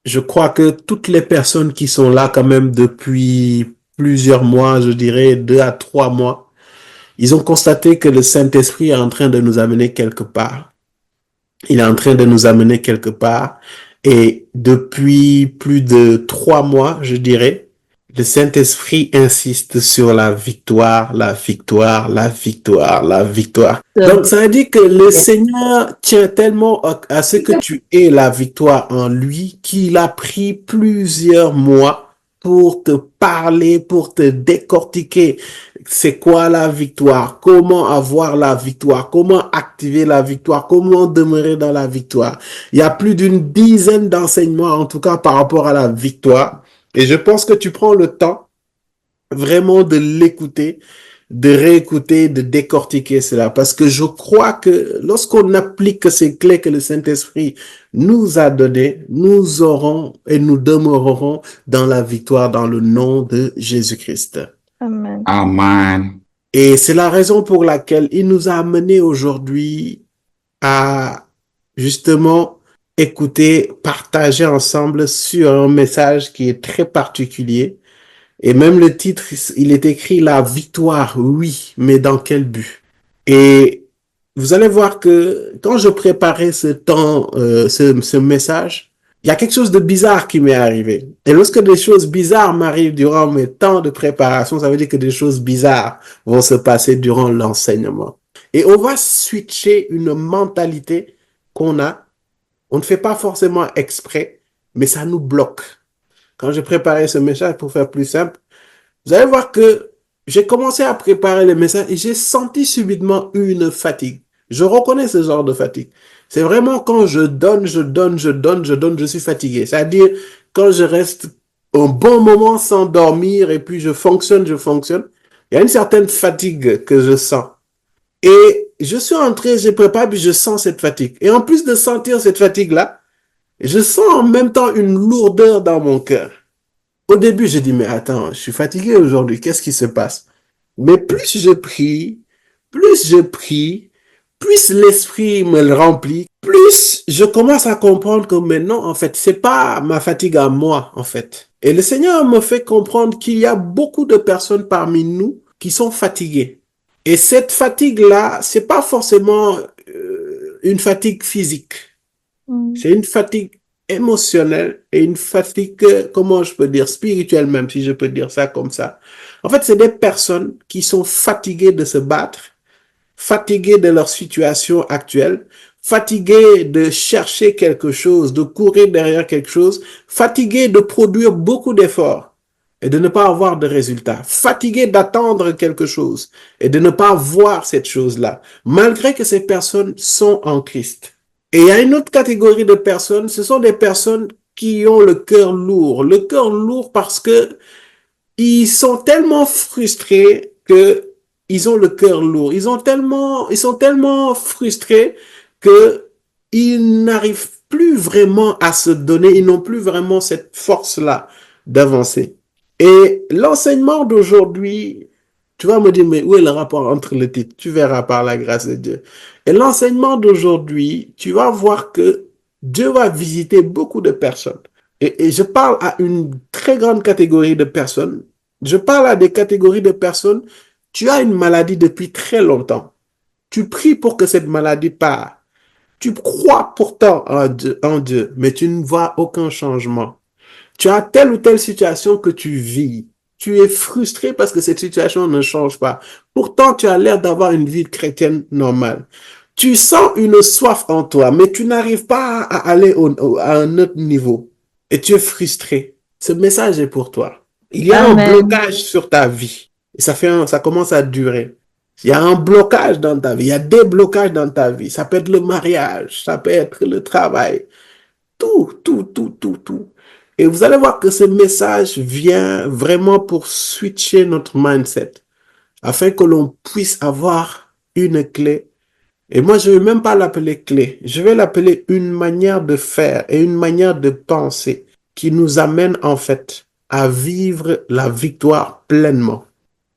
je crois que toutes les personnes qui sont là quand même depuis plusieurs mois, je dirais 2 à 3 mois, ils ont constaté que le Saint-Esprit est en train de nous amener quelque part. Il est en train de nous amener quelque part. Et depuis plus de 3 mois, je dirais, le Saint-Esprit insiste sur la victoire, la victoire, la victoire, la victoire. Donc, ça veut dire que le Seigneur tient tellement à ce que tu aies la victoire en lui qu'il a pris plusieurs mois pour te parler, pour te décortiquer. C'est quoi la victoire? Comment avoir la victoire? Comment activer la victoire? Comment demeurer dans la victoire? Il y a plus d'une dizaine d'enseignements, en tout cas par rapport à la victoire. Et je pense que tu prends le temps vraiment de l'écouter, de réécouter, de décortiquer cela. Parce que je crois que lorsqu'on applique ces clés que le Saint-Esprit nous a données, nous aurons et nous demeurerons dans la victoire dans le nom de Jésus-Christ. Amen. Amen. Et c'est la raison pour laquelle il nous a amenés aujourd'hui à justement écouter, partager ensemble sur un message qui est très particulier. Et même le titre, il est écrit la victoire, oui, mais dans quel but? Et vous allez voir que quand je préparais ce temps, ce message, il y a quelque chose de bizarre qui m'est arrivé. Et lorsque des choses bizarres m'arrivent durant mes temps de préparation, ça veut dire que des choses bizarres vont se passer durant l'enseignement. Et on va switcher une mentalité qu'on a. On ne fait pas forcément exprès, mais ça nous bloque. Quand j'ai préparé ce message, pour faire plus simple, vous allez voir que j'ai commencé à préparer le message et j'ai senti subitement une fatigue. Je reconnais ce genre de fatigue. C'est vraiment quand je donne, je suis fatigué. C'est-à-dire quand je reste un bon moment sans dormir et puis je fonctionne. Il y a une certaine fatigue que je sens. Et je suis entré, j'ai préparé, puis je sens cette fatigue. Et en plus de sentir cette fatigue-là, je sens en même temps une lourdeur dans mon cœur. Au début, j'ai dit, mais attends, je suis fatigué aujourd'hui, qu'est-ce qui se passe? Mais plus je prie, plus l'esprit me le remplit, plus je commence à comprendre que maintenant, en fait, c'est pas ma fatigue à moi, en fait. Et le Seigneur me fait comprendre qu'il y a beaucoup de personnes parmi nous qui sont fatiguées. Et cette fatigue-là, c'est pas forcément une fatigue physique. C'est une fatigue émotionnelle et une fatigue, comment je peux dire, spirituelle même, si je peux dire ça comme ça. En fait, c'est des personnes qui sont fatiguées de se battre, fatiguées de leur situation actuelle, fatiguées de chercher quelque chose, de courir derrière quelque chose, fatiguées de produire beaucoup d'efforts et de ne pas avoir de résultats, fatiguées d'attendre quelque chose et de ne pas voir cette chose-là, malgré que ces personnes sont en Christ. Et il y a une autre catégorie de personnes, ce sont des personnes qui ont le cœur lourd. Le cœur lourd parce que ils sont tellement frustrés que ils ont le cœur lourd. Ils sont tellement frustrés que ils n'arrivent plus vraiment à se donner. Ils n'ont plus vraiment cette force-là d'avancer. Et l'enseignement d'aujourd'hui, tu vas me dire, mais où est le rapport entre le titre? Tu verras par la grâce de Dieu. Et l'enseignement d'aujourd'hui, tu vas voir que Dieu va visiter beaucoup de personnes. Et je parle à une très grande catégorie de personnes. Je parle à des catégories de personnes. Tu as une maladie depuis très longtemps. Tu pries pour que cette maladie parte. Tu crois pourtant en Dieu, mais tu ne vois aucun changement. Tu as telle ou telle situation que tu vis. Tu es frustré parce que cette situation ne change pas. Pourtant, tu as l'air d'avoir une vie chrétienne normale. Tu sens une soif en toi, mais tu n'arrives pas à aller à un autre niveau. Et tu es frustré. Ce message est pour toi. Il y a un blocage sur ta vie. Et ça commence à durer. Il y a un blocage dans ta vie. Il y a des blocages dans ta vie. Ça peut être le mariage. Ça peut être le travail. Tout. Et vous allez voir que ce message vient vraiment pour switcher notre mindset, afin que l'on puisse avoir une clé. Et moi, je ne vais même pas l'appeler clé. Je vais l'appeler une manière de faire et une manière de penser qui nous amène en fait à vivre la victoire pleinement.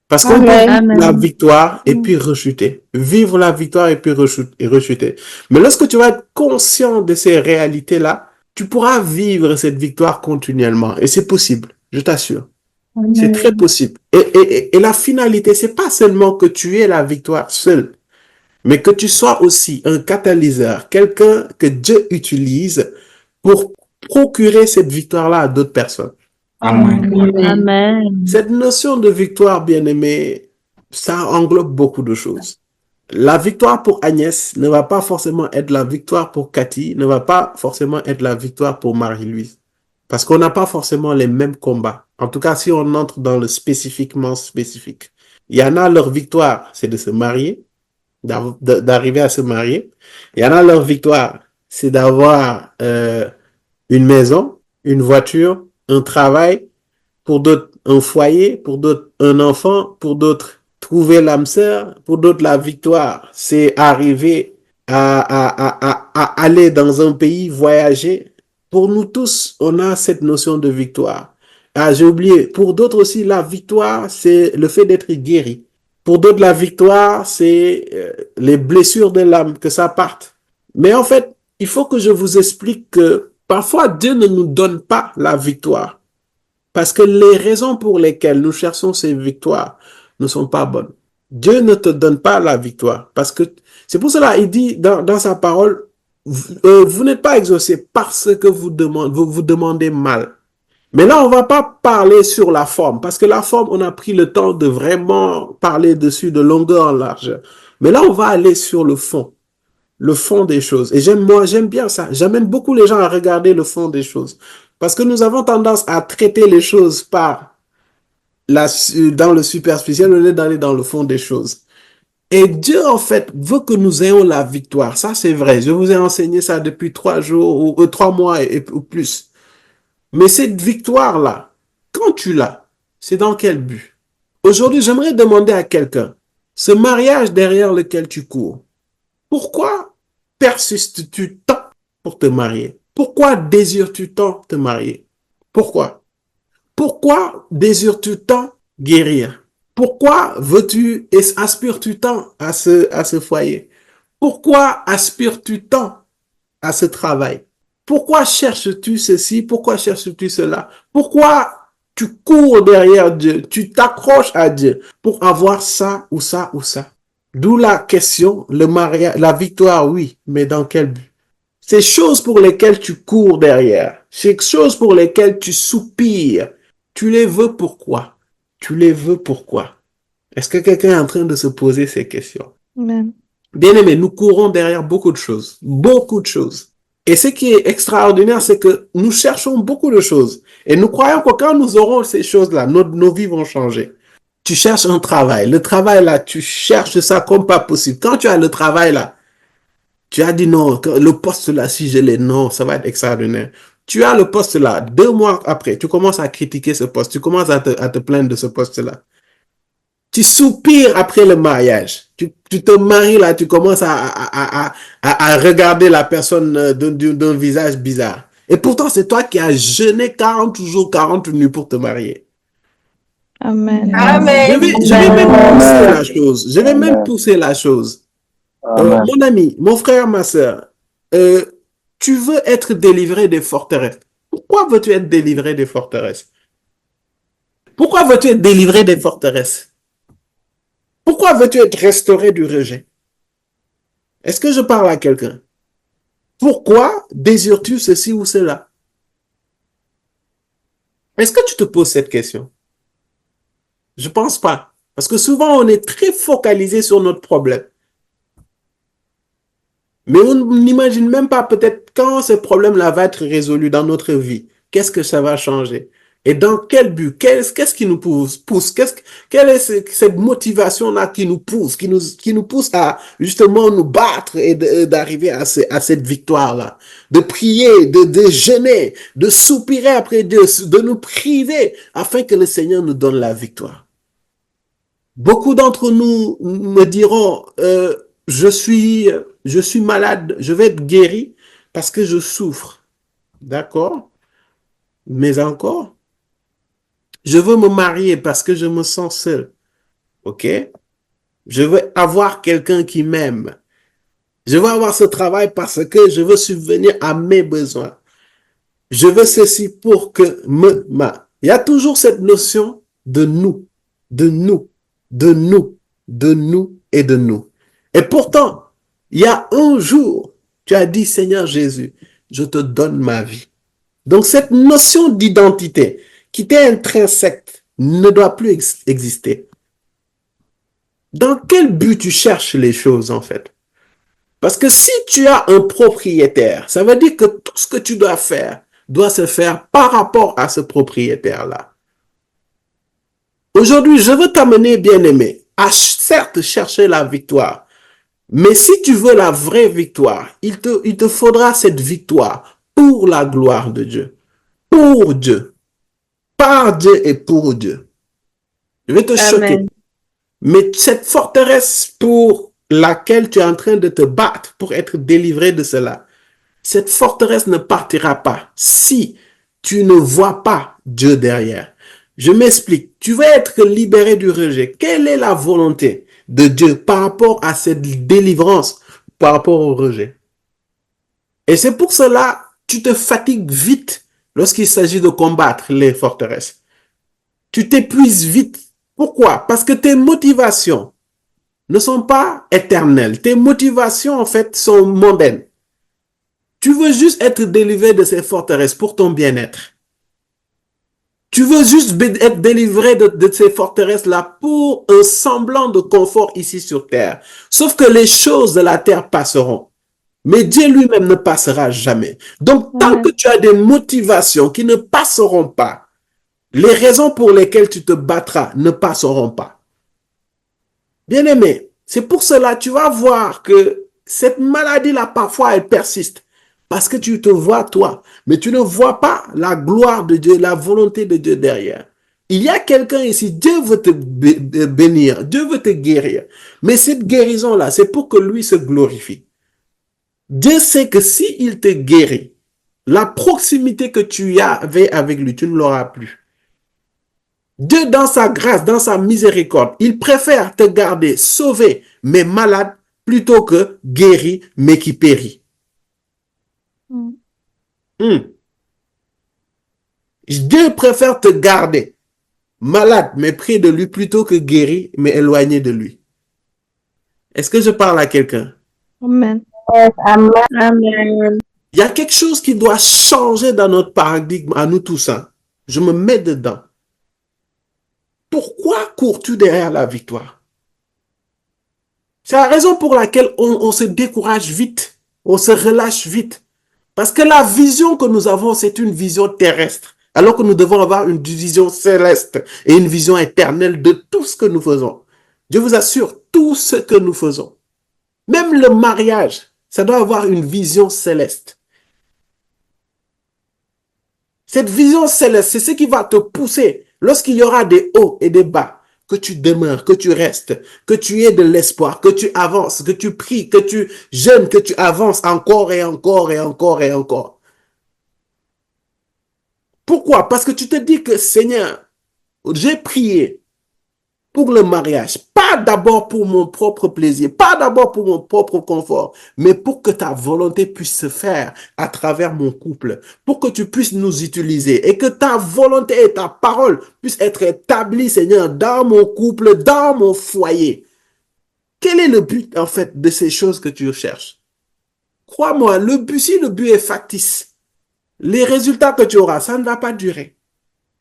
Parce qu'on peut vivre la victoire et puis rechuter. Vivre la victoire et puis rechuter. Mais lorsque tu vas être conscient de ces réalités-là, tu pourras vivre cette victoire continuellement. Et c'est possible, je t'assure. C'est très Amen. possible. Et la finalité, c'est pas seulement que tu aies la victoire seul, mais que tu sois aussi un catalyseur, quelqu'un que Dieu utilise pour procurer cette victoire-là à d'autres personnes. Amen. Amen. Amen. Cette notion de victoire, bien-aimé, ça englobe beaucoup de choses. La victoire pour Agnès ne va pas forcément être la victoire pour Cathy, ne va pas forcément être la victoire pour Marie-Louise. Parce qu'on n'a pas forcément les mêmes combats. En tout cas, si on entre dans le spécifiquement spécifique. Il y en a leur victoire, c'est de se marier, d'arriver à se marier. Il y en a leur victoire, c'est d'avoir une maison, une voiture, un travail, pour d'autres un foyer, pour d'autres un enfant, pour d'autres trouver l'âme sœur, pour d'autres la victoire, c'est arriver à aller dans un pays, voyager. Pour nous tous, on a cette notion de victoire. Ah, j'ai oublié, pour d'autres aussi, la victoire, c'est le fait d'être guéri. Pour d'autres, la victoire, c'est les blessures de l'âme, que ça parte. Mais en fait, il faut que je vous explique que parfois, Dieu ne nous donne pas la victoire. Parce que les raisons pour lesquelles nous cherchons ces victoires ne sont pas bonnes. Dieu ne te donne pas la victoire. Parce que c'est pour cela il dit dans sa parole, vous n'êtes pas exaucés parce que vous demandez mal. Mais là, on ne va pas parler sur la forme, parce que la forme, on a pris le temps de vraiment parler dessus de longueur en largeur. Mais là, on va aller sur le fond des choses. Et j'aime bien ça. J'amène beaucoup les gens à regarder le fond des choses. Parce que nous avons tendance à traiter les choses dans le superficiel au lieu d'aller dans le fond des choses. Et Dieu, en fait, veut que nous ayons la victoire. Ça, c'est vrai. Je vous ai enseigné ça depuis 3 jours ou 3 mois ou plus. Mais cette victoire-là, quand tu l'as, c'est dans quel but? Aujourd'hui, j'aimerais demander à quelqu'un, ce mariage derrière lequel tu cours, pourquoi persistes-tu tant pour te marier? Pourquoi désires-tu tant te marier? Pourquoi? Pourquoi désires-tu tant guérir? Pourquoi veux-tu et aspires-tu tant à ce foyer? Pourquoi aspires-tu tant à ce travail? Pourquoi cherches-tu ceci? Pourquoi cherches-tu cela? Pourquoi tu cours derrière Dieu? Tu t'accroches à Dieu pour avoir ça ou ça ou ça? D'où la question, le mariage, la victoire, oui, mais dans quel but? Ces choses pour lesquelles tu cours derrière, ces choses pour lesquelles tu soupires, tu les veux pourquoi? Tu les veux pourquoi? Est-ce que quelqu'un est en train de se poser ces questions? Amen. Bien aimé, nous courons derrière beaucoup de choses, beaucoup de choses. Et ce qui est extraordinaire, c'est que nous cherchons beaucoup de choses. Et nous croyons que quand nous aurons ces choses-là, nos vies vont changer. Tu cherches un travail. Le travail là, tu cherches ça comme pas possible. Quand tu as le travail là, tu as dit non, le poste là, si je l'ai, non, ça va être extraordinaire. Tu as le poste là, 2 mois après, tu commences à critiquer ce poste, tu commences à te plaindre de ce poste-là. Tu soupires après le mariage. Tu te maries là, tu commences à regarder la personne d'un visage bizarre. Et pourtant, c'est toi qui as jeûné 40 jours, 40 nuits pour te marier. Amen. Je vais même pousser la chose. Je vais même pousser la chose. Mon ami, mon frère, ma soeur, tu veux être délivré des forteresses. Pourquoi veux-tu être délivré des forteresses? Pourquoi veux-tu être délivré des forteresses? Pourquoi veux-tu être restauré du rejet? Est-ce que je parle à quelqu'un? Pourquoi désires-tu ceci ou cela? Est-ce que tu te poses cette question? Je pense pas. Parce que souvent, on est très focalisé sur notre problème. Mais on n'imagine même pas peut-être quand ce problème-là va être résolu dans notre vie. Qu'est-ce que ça va changer? Et dans quel but? Qu'est-ce qui nous pousse? Quelle est cette motivation-là qui nous pousse, qui nous pousse à justement nous battre et d'arriver à cette victoire-là? De prier, de jeûner, de soupirer après Dieu, de nous priver afin que le Seigneur nous donne la victoire. Beaucoup d'entre nous me diront, je suis malade, je vais être guéri parce que je souffre. D'accord? Mais encore, je veux me marier parce que je me sens seul. OK? Je veux avoir quelqu'un qui m'aime. Je veux avoir ce travail parce que je veux subvenir à mes besoins. Je veux ceci pour que Il y a toujours cette notion de nous, de nous, de nous, de nous et de nous. Et pourtant, il y a un jour, tu as dit, Seigneur Jésus, je te donne ma vie. Donc cette notion d'identité qui était intrinsèque ne doit plus exister. Dans quel but tu cherches les choses en fait? Parce que si tu as un propriétaire, ça veut dire que tout ce que tu dois faire doit se faire par rapport à ce propriétaire-là. Aujourd'hui, je veux t'amener, bien-aimé, à certes chercher la victoire. Mais si tu veux la vraie victoire, il te faudra cette victoire pour la gloire de Dieu. Pour Dieu. Par Dieu et pour Dieu. Je vais te choquer. Amen. Mais cette forteresse pour laquelle tu es en train de te battre pour être délivré de cela, cette forteresse ne partira pas si tu ne vois pas Dieu derrière. Je m'explique. Tu vas être libéré du rejet. Quelle est la volonté de Dieu par rapport à cette délivrance, par rapport au rejet? Et c'est pour cela que tu te fatigues vite lorsqu'il s'agit de combattre les forteresses. Tu t'épuises vite. Pourquoi? Parce que tes motivations ne sont pas éternelles. Tes motivations, en fait, sont mondaines. Tu veux juste être délivré de ces forteresses pour ton bien-être. Tu veux juste être délivré de ces forteresses-là pour un semblant de confort ici sur terre. Sauf que les choses de la terre passeront. Mais Dieu lui-même ne passera jamais. Donc, tant que Amen. tu as des motivations qui ne passeront pas, les raisons pour lesquelles tu te battras ne passeront pas. Bien-aimé, c'est pour cela que tu vas voir que cette maladie-là, parfois, elle persiste. Parce que tu te vois toi, mais tu ne vois pas la gloire de Dieu, la volonté de Dieu derrière. Il y a quelqu'un ici, Dieu veut te bénir, Dieu veut te guérir. Mais cette guérison-là, c'est pour que lui se glorifie. Dieu sait que s'il te guérit, la proximité que tu avais avec lui, tu ne l'auras plus. Dieu, dans sa grâce, dans sa miséricorde, il préfère te garder sauvé, mais malade, plutôt que guéri, mais qui périt. Mm. Dieu préfère te garder malade, mais près de lui, plutôt que guéri, mais éloigné de lui. Est-ce que je parle à quelqu'un? Amen. Amen. Amen. Il y a quelque chose qui doit changer dans notre paradigme à nous tous. Hein. Je me mets dedans. Pourquoi cours-tu derrière la victoire? C'est la raison pour laquelle on se décourage vite, on se relâche vite. Parce que la vision que nous avons, c'est une vision terrestre. Alors que nous devons avoir une vision céleste et une vision éternelle de tout ce que nous faisons. Je vous assure, tout ce que nous faisons. Même le mariage, ça doit avoir une vision céleste. Cette vision céleste, c'est ce qui va te pousser lorsqu'il y aura des hauts et des bas, que tu demeures, que tu restes, que tu aies de l'espoir, que tu avances, que tu pries, que tu jeûnes, que tu avances encore et encore et encore et encore. Pourquoi? Parce que tu te dis que Seigneur, j'ai prié pour le mariage, pas d'abord pour mon propre plaisir, pas d'abord pour mon propre confort, mais pour que ta volonté puisse se faire à travers mon couple, pour que tu puisses nous utiliser et que ta volonté et ta parole puissent être établies, Seigneur, dans mon couple, dans mon foyer. Quel est le but, en fait, de ces choses que tu cherches? Crois-moi, le but, si le but est factice, les résultats que tu auras, ça ne va pas durer.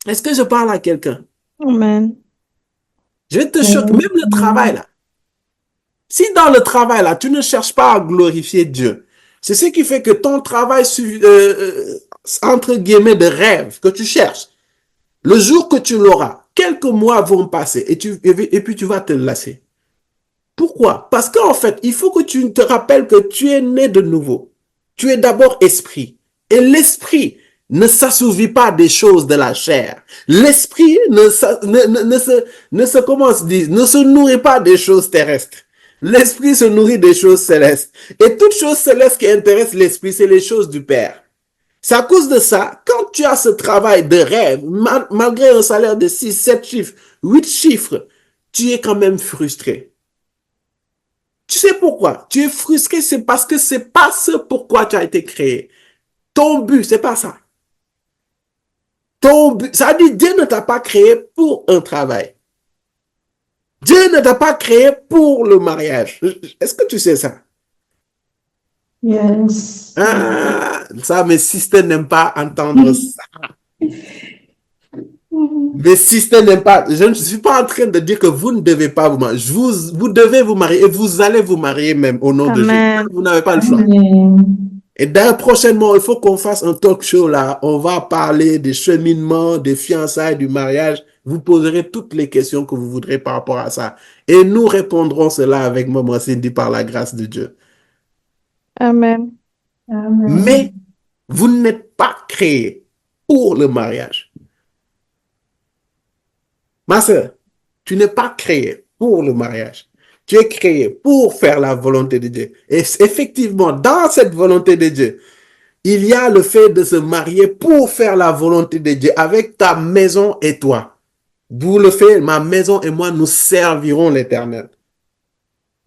Est-ce que je parle à quelqu'un? Amen. Je vais te choquer, même le travail là. Si dans le travail là, tu ne cherches pas à glorifier Dieu, c'est ce qui fait que ton travail, entre guillemets, de rêve que tu cherches, le jour que tu l'auras, quelques mois vont passer et puis tu vas te lasser. Pourquoi? Parce qu'en fait, il faut que tu te rappelles que tu es né de nouveau. Tu es d'abord esprit. Et l'esprit ne s'assouvit pas des choses de la chair. L'esprit ne se nourrit pas des choses terrestres. L'esprit se nourrit des choses célestes. Et toute chose céleste qui intéresse l'esprit, c'est les choses du Père. C'est à cause de ça, quand tu as ce travail de rêve, malgré un salaire de 6, 7 chiffres, 8 chiffres, tu es quand même frustré. Tu sais pourquoi? Tu es frustré, c'est parce que c'est pas ce pourquoi tu as été créé. Ton but, c'est pas ça. Ça dit Dieu ne t'a pas créé pour un travail. Dieu ne t'a pas créé pour le mariage. Est-ce que tu sais ça? Yes. Ah, ça, mes sisters n'aiment pas entendre ça. Mes sisters n'aiment pas. Je ne suis pas en train de dire que vous ne devez pas vous marier. Vous devez vous marier et vous allez vous marier même au nom de Jésus. Amen. Vous n'avez pas le choix. Amen. Et d'ailleurs, prochainement, il faut qu'on fasse un talk show là. On va parler des cheminements, des fiançailles, du mariage. Vous poserez toutes les questions que vous voudrez par rapport à ça. Et nous répondrons cela avec Maman Cindy par la grâce de Dieu. Amen. Amen. Mais vous n'êtes pas créé pour le mariage. Ma sœur, tu n'es pas créé pour le mariage. Tu es créé pour faire la volonté de Dieu. Et effectivement, dans cette volonté de Dieu, il y a le fait de se marier pour faire la volonté de Dieu avec ta maison et toi. D'où le fait, ma maison et moi, nous servirons l'Éternel.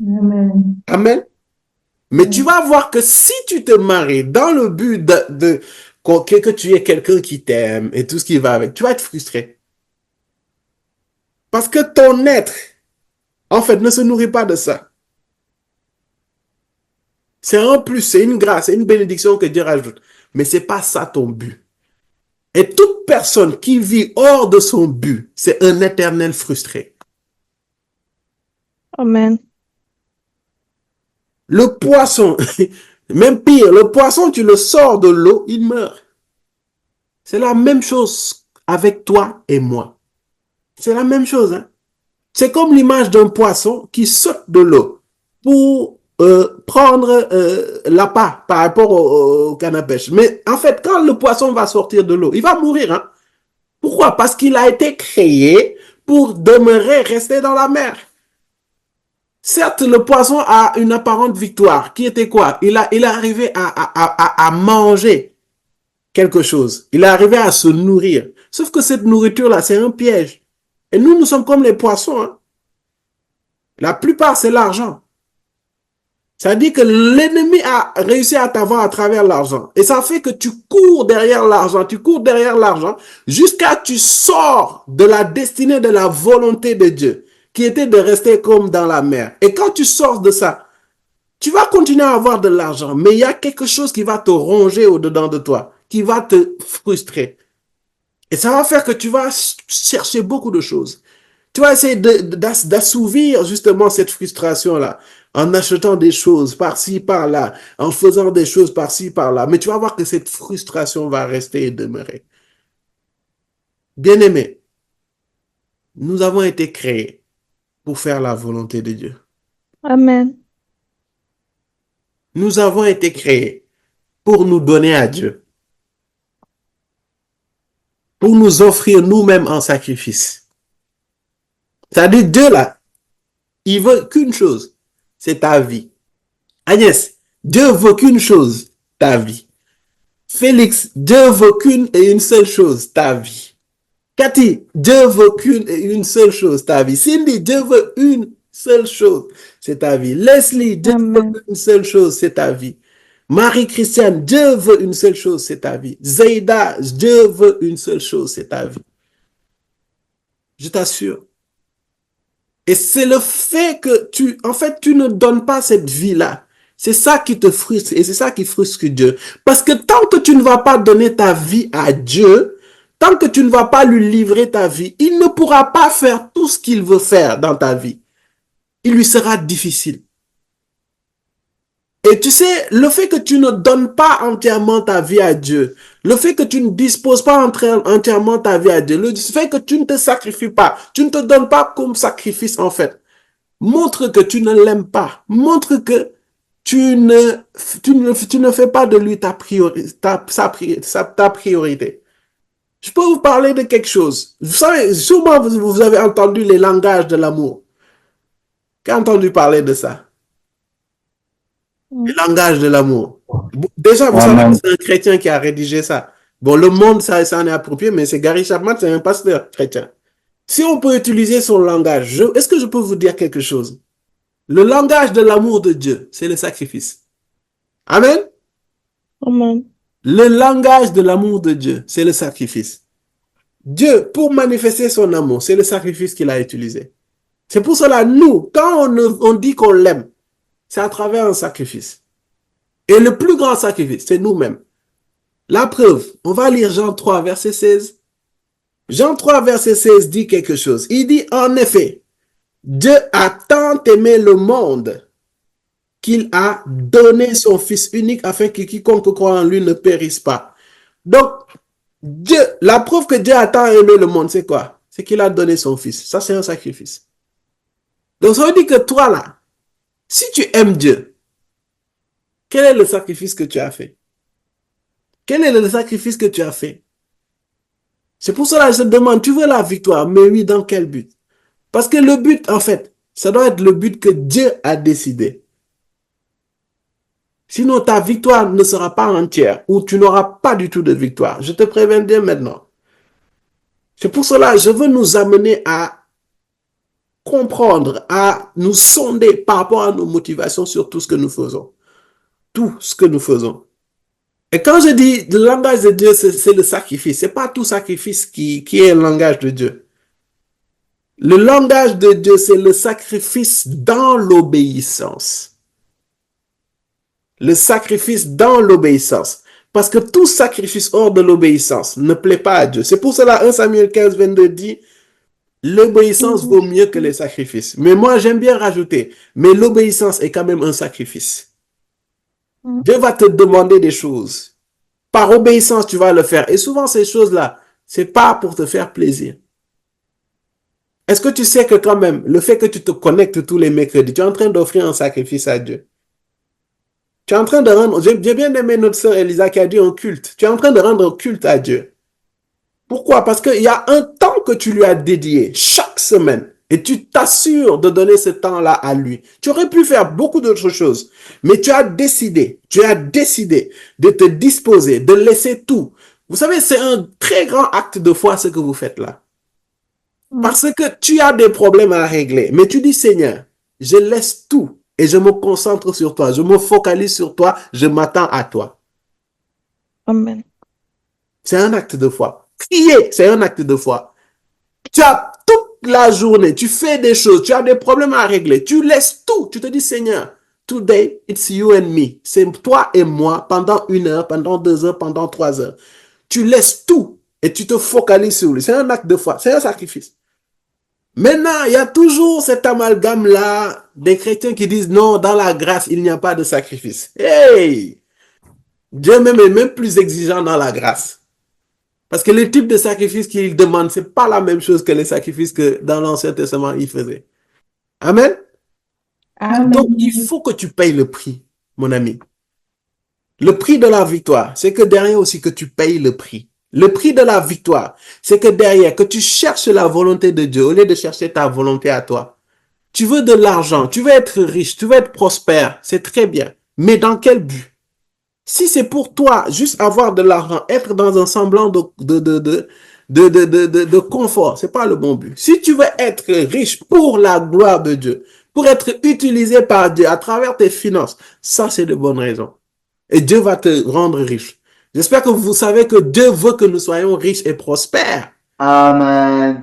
Amen. Amen. Mais tu vas voir que si tu te maries dans le but que tu es quelqu'un qui t'aime et tout ce qui va avec, tu vas être frustré. Parce que ton être, en fait, ne se nourrit pas de ça. C'est un plus, c'est une grâce, c'est une bénédiction que Dieu rajoute. Mais c'est pas ça ton but. Et toute personne qui vit hors de son but, c'est un éternel frustré. Amen. Le poisson, même pire, le poisson, tu le sors de l'eau, il meurt. C'est la même chose avec toi et moi. C'est la même chose. Hein? C'est comme l'image d'un poisson qui saute de l'eau pour prendre l'appât par rapport au canne à pêche. Mais en fait, quand le poisson va sortir de l'eau, il va mourir. Hein? Pourquoi? Parce qu'il a été créé pour demeurer, rester dans la mer. Certes, le poisson a une apparente victoire, qui était quoi? Il est arrivé à manger quelque chose. Il est arrivé à se nourrir. Sauf que cette nourriture-là, c'est un piège. Et nous sommes comme les poissons. Hein? La plupart, c'est l'argent. Ça dit que l'ennemi a réussi à t'avoir à travers l'argent. Et ça fait que tu cours derrière l'argent, jusqu'à tu sors de la destinée de la volonté de Dieu, qui était de rester comme dans la mer. Et quand tu sors de ça, tu vas continuer à avoir de l'argent, mais il y a quelque chose qui va te ronger au-dedans de toi, qui va te frustrer. Et ça va faire que tu vas chercher beaucoup de choses. Tu vas essayer d'assouvir justement cette frustration-là en achetant des choses par-ci, par-là, en faisant des choses par-ci, par-là. Mais tu vas voir que cette frustration va rester et demeurer. Bien-aimés, nous avons été créés pour faire la volonté de Dieu. Amen. Nous avons été créés pour nous donner à Dieu. Pour nous offrir nous-mêmes en sacrifice. C'est-à-dire, Dieu là, il veut qu'une chose, c'est ta vie. Agnès, Dieu veut qu'une chose, ta vie. Félix, Dieu veut qu'une et une seule chose, ta vie. Cathy, Dieu veut qu'une et une seule chose, ta vie. Cindy, Dieu veut une seule chose, c'est ta vie. Leslie, Dieu Amen. veut une seule chose, c'est ta vie. Marie-Christiane, Dieu veut une seule chose, c'est ta vie. Zaida, Dieu veut une seule chose, c'est ta vie. Je t'assure. Et c'est le fait que tu ne donnes pas cette vie-là. C'est ça qui te frustre et c'est ça qui frustre Dieu. Parce que tant que tu ne vas pas donner ta vie à Dieu, tant que tu ne vas pas lui livrer ta vie, il ne pourra pas faire tout ce qu'il veut faire dans ta vie. Il lui sera difficile. Et tu sais, le fait que tu ne donnes pas entièrement ta vie à Dieu, le fait que tu ne disposes pas entièrement ta vie à Dieu, le fait que tu ne te sacrifies pas, tu ne te donnes pas comme sacrifice en fait, montre que tu ne l'aimes pas, montre que tu ne fais pas de lui ta priorité. Je peux vous parler de quelque chose. Vous savez, sûrement vous avez entendu les langages de l'amour. Qui a entendu parler de ça? Le langage de l'amour. Déjà, vous savez que c'est un chrétien qui a rédigé ça. Bon, le monde, ça en est approprié, mais c'est Gary Chapman, c'est un pasteur chrétien. Si on peut utiliser son langage, est-ce que je peux vous dire quelque chose? Le langage de l'amour de Dieu, c'est le sacrifice. Amen? Amen. Le langage de l'amour de Dieu, c'est le sacrifice. Dieu, pour manifester son amour, c'est le sacrifice qu'il a utilisé. C'est pour cela, nous, quand on dit qu'on l'aime, c'est à travers un sacrifice. Et le plus grand sacrifice, c'est nous-mêmes. La preuve, on va lire Jean 3, verset 16. Jean 3, verset 16 dit quelque chose. Il dit, en effet, Dieu a tant aimé le monde qu'il a donné son Fils unique afin que quiconque croit en lui ne périsse pas. Donc, Dieu, la preuve que Dieu a tant aimé le monde, c'est quoi? C'est qu'il a donné son Fils. Ça, c'est un sacrifice. Donc, ça veut dire que toi, là, si tu aimes Dieu, quel est le sacrifice que tu as fait? Quel est le sacrifice que tu as fait? C'est pour cela que je te demande, tu veux la victoire, mais oui, dans quel but? Parce que le but, en fait, ça doit être le but que Dieu a décidé. Sinon, ta victoire ne sera pas entière ou tu n'auras pas du tout de victoire. Je te préviens dès maintenant. C'est pour cela que je veux nous amener à comprendre, à nous sonder par rapport à nos motivations sur tout ce que nous faisons. Tout ce que nous faisons. Et quand je dis le langage de Dieu, c'est le sacrifice. C'est pas tout sacrifice qui est le langage de Dieu. Le langage de Dieu, c'est le sacrifice dans l'obéissance. Le sacrifice dans l'obéissance. Parce que tout sacrifice hors de l'obéissance ne plaît pas à Dieu. C'est pour cela 1 Samuel 15, 22 dit, l'obéissance vaut mieux que les sacrifices. Mais moi, j'aime bien rajouter, mais l'obéissance est quand même un sacrifice. Dieu va te demander des choses. Par obéissance, tu vas le faire. Et souvent, ces choses-là, c'est pas pour te faire plaisir. Est-ce que tu sais que quand même, le fait que tu te connectes tous les mercredis, tu es en train d'offrir un sacrifice à Dieu. Tu es en train de rendre, j'ai bien aimé notre sœur Elisa qui a dit un culte. Tu es en train de rendre un culte à Dieu. Pourquoi? Parce qu'il y a un temps que tu lui as dédié chaque semaine. Et tu t'assures de donner ce temps-là à lui. Tu aurais pu faire beaucoup d'autres choses. Mais tu as décidé de te disposer, de laisser tout. Vous savez, c'est un très grand acte de foi ce que vous faites là. Parce que tu as des problèmes à régler. Mais tu dis, Seigneur, je laisse tout et je me concentre sur toi. Je me focalise sur toi. Je m'attends à toi. Amen. C'est un acte de foi. Prier, c'est un acte de foi. Tu as toute la journée, tu fais des choses, tu as des problèmes à régler, tu laisses tout. Tu te dis, Seigneur, today, it's you and me. C'est toi et moi pendant 1 heure, pendant 2 heures, pendant 3 heures. Tu laisses tout et tu te focalises sur lui. C'est un acte de foi, c'est un sacrifice. Maintenant, il y a toujours cet amalgame-là des chrétiens qui disent, non, dans la grâce, il n'y a pas de sacrifice. Hey! Dieu même est même plus exigeant dans la grâce. Parce que le type de sacrifice qu'il demande, c'est pas la même chose que les sacrifices que dans l'Ancien Testament, il faisait. Amen. Amen. Donc, il faut que tu payes le prix, mon ami. Le prix de la victoire, c'est que derrière aussi que tu payes le prix. Le prix de la victoire, c'est que derrière, que tu cherches la volonté de Dieu au lieu de chercher ta volonté à toi. Tu veux de l'argent, tu veux être riche, tu veux être prospère, c'est très bien. Mais dans quel but? Si c'est pour toi, juste avoir de l'argent, être dans un semblant de confort, c'est pas le bon but. Si tu veux être riche pour la gloire de Dieu, pour être utilisé par Dieu à travers tes finances, ça c'est de bonnes raisons. Et Dieu va te rendre riche. J'espère que vous savez que Dieu veut que nous soyons riches et prospères. Amen.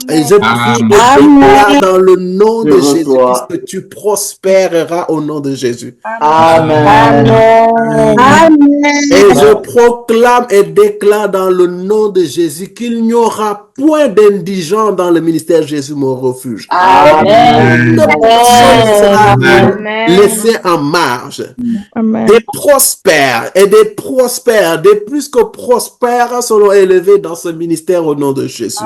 Et je prie et déclare dans le nom de Jésus que tu prospéreras au nom de Jésus. Amen. Et je proclame et déclare dans le nom de Jésus qu'il n'y aura point d'indigents dans le ministère Jésus mon refuge. Amen. Personne ne sera laissé en marge. Amen. Des prospères et des prospères, des plus que prospères seront élevés dans ce ministère au nom de Jésus.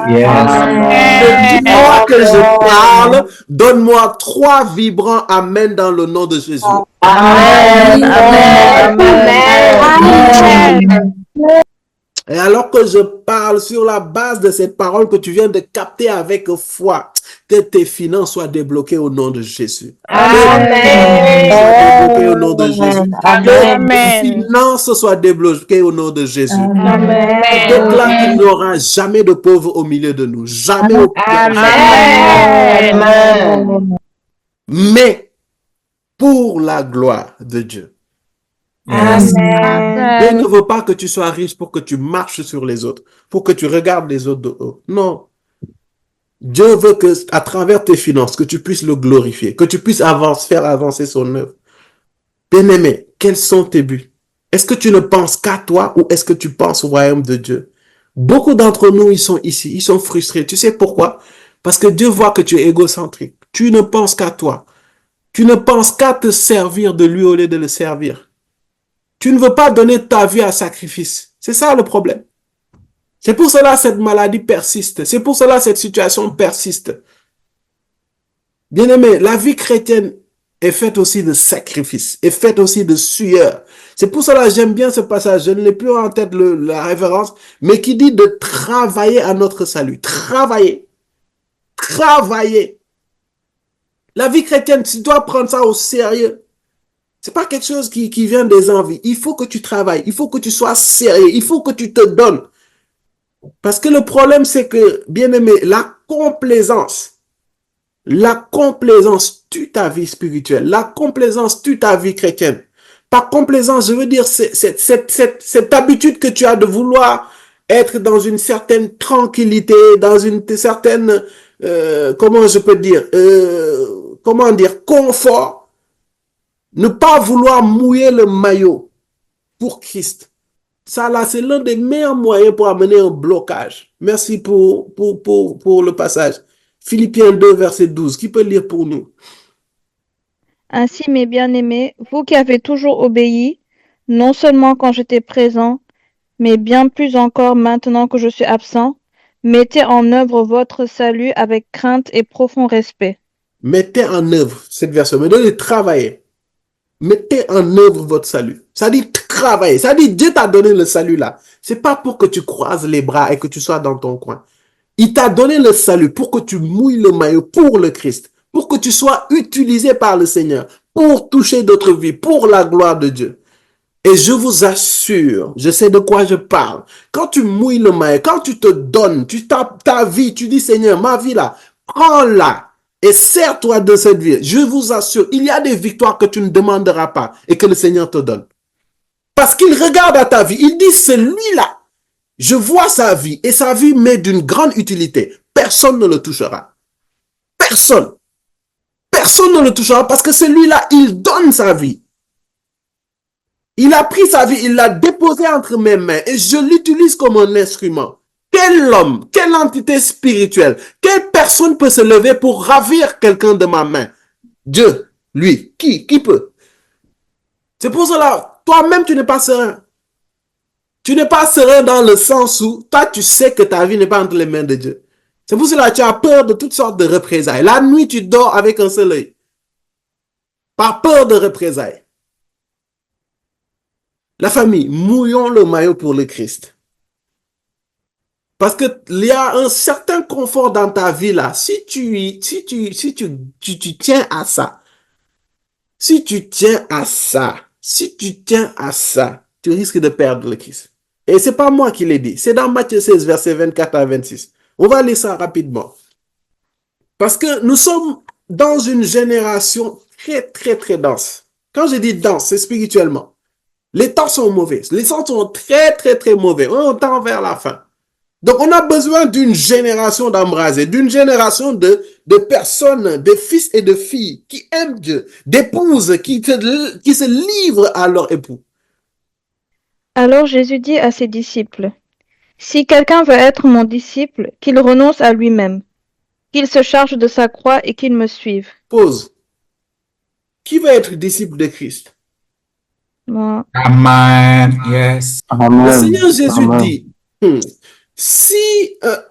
Dis-moi que je parle, donne-moi 3 vibrants amen dans le nom de Jésus. Amen. Amen. Et alors que je parle sur la base de cette parole que tu viens de capter avec foi, que tes finances soient débloquées au nom de Jésus. Amen. Soient débloquées au nom de Jésus. Amen. Que tes finances soient débloquées au nom de Jésus. Amen. Je déclare qu'il n'y aura jamais de pauvres au milieu de nous. Jamais au Amen. Mais pour la gloire de Dieu. Yes. Dieu ne veut pas que tu sois riche pour que tu marches sur les autres, pour que tu regardes les autres de haut. Non. Dieu veut que, à travers tes finances, que tu puisses le glorifier, que tu puisses faire avancer son œuvre. Bien-aimé, quels sont tes buts? Est-ce que tu ne penses qu'à toi ou est-ce que tu penses au royaume de Dieu? Beaucoup d'entre nous, ils sont ici, ils sont frustrés. Tu sais pourquoi? Parce que Dieu voit que tu es égocentrique. Tu ne penses qu'à toi. Tu ne penses qu'à te servir de lui au lieu de le servir. Tu ne veux pas donner ta vie à sacrifice. C'est ça le problème. C'est pour cela que cette maladie persiste. C'est pour cela que cette situation persiste. Bien-aimé, la vie chrétienne est faite aussi de sacrifices, est faite aussi de sueur. C'est pour cela que j'aime bien ce passage. Je ne l'ai plus en tête la référence, mais qui dit de travailler à notre salut. Travailler. Travailler. La vie chrétienne, tu dois prendre ça au sérieux. C'est pas quelque chose qui vient des envies. Il faut que tu travailles. Il faut que tu sois sérieux. Il faut que tu te donnes. Parce que le problème, c'est que, bien aimé, la complaisance tue ta vie spirituelle. La complaisance tue ta vie chrétienne. Par complaisance, je veux dire, cette habitude que tu as de vouloir être dans une certaine tranquillité, dans une certaine, comment je peux dire, confort. Ne pas vouloir mouiller le maillot pour Christ. Ça là, c'est l'un des meilleurs moyens pour amener un blocage. Merci pour le passage. Philippiens 2, verset 12. Qui peut lire pour nous? Ainsi, mes bien-aimés, vous qui avez toujours obéi, non seulement quand j'étais présent, mais bien plus encore maintenant que je suis absent, mettez en œuvre votre salut avec crainte et profond respect. Mettez en œuvre cette version. Mais de travailler. Mettez en œuvre votre salut. Ça dit travailler. Ça dit Dieu t'a donné le salut là. C'est pas pour que tu croises les bras et que tu sois dans ton coin. Il t'a donné le salut pour que tu mouilles le maillot pour le Christ. Pour que tu sois utilisé par le Seigneur. Pour toucher d'autres vies. Pour la gloire de Dieu. Et je vous assure, je sais de quoi je parle. Quand tu mouilles le maillot, quand tu te donnes, tu tapes ta vie, tu dis Seigneur, ma vie là, prends-la. Et sers-toi de cette vie. Je vous assure, il y a des victoires que tu ne demanderas pas et que le Seigneur te donne. Parce qu'il regarde à ta vie. Il dit, celui-là, je vois sa vie et sa vie m'est d'une grande utilité. Personne ne le touchera. Personne. Personne ne le touchera parce que celui-là, il donne sa vie. Il a pris sa vie, il l'a déposée entre mes mains et je l'utilise comme un instrument. Quel homme, quelle entité spirituelle, quelle personne peut se lever pour ravir quelqu'un de ma main? Dieu, lui, qui peut? C'est pour cela, toi-même, tu n'es pas serein. Tu n'es pas serein dans le sens où, toi, tu sais que ta vie n'est pas entre les mains de Dieu. C'est pour cela que tu as peur de toutes sortes de représailles. La nuit, tu dors avec un seul œil. Par peur de représailles. La famille, mouillons le maillot pour le Christ. Parce qu'il y a un certain confort dans ta vie là. Si tu tiens à ça, si tu tiens à ça, tu risques de perdre le Christ. Et c'est pas moi qui l'ai dit. C'est dans Matthieu 16, versets 24 à 26. On va lire ça rapidement. Parce que nous sommes dans une génération très, très, très dense. Quand je dis dense, c'est spirituellement. Les temps sont mauvais. Les temps sont très, très, très mauvais. On tend vers la fin. Donc, on a besoin d'une génération d'embrasés, d'une génération de personnes, de fils et de filles qui aiment Dieu, d'épouses qui se livrent à leur époux. Alors Jésus dit à ses disciples, « Si quelqu'un veut être mon disciple, qu'il renonce à lui-même, qu'il se charge de sa croix et qu'il me suive. » Pause. Qui veut être disciple de Christ? Moi. Amen. Yes. Le Seigneur Jésus dit,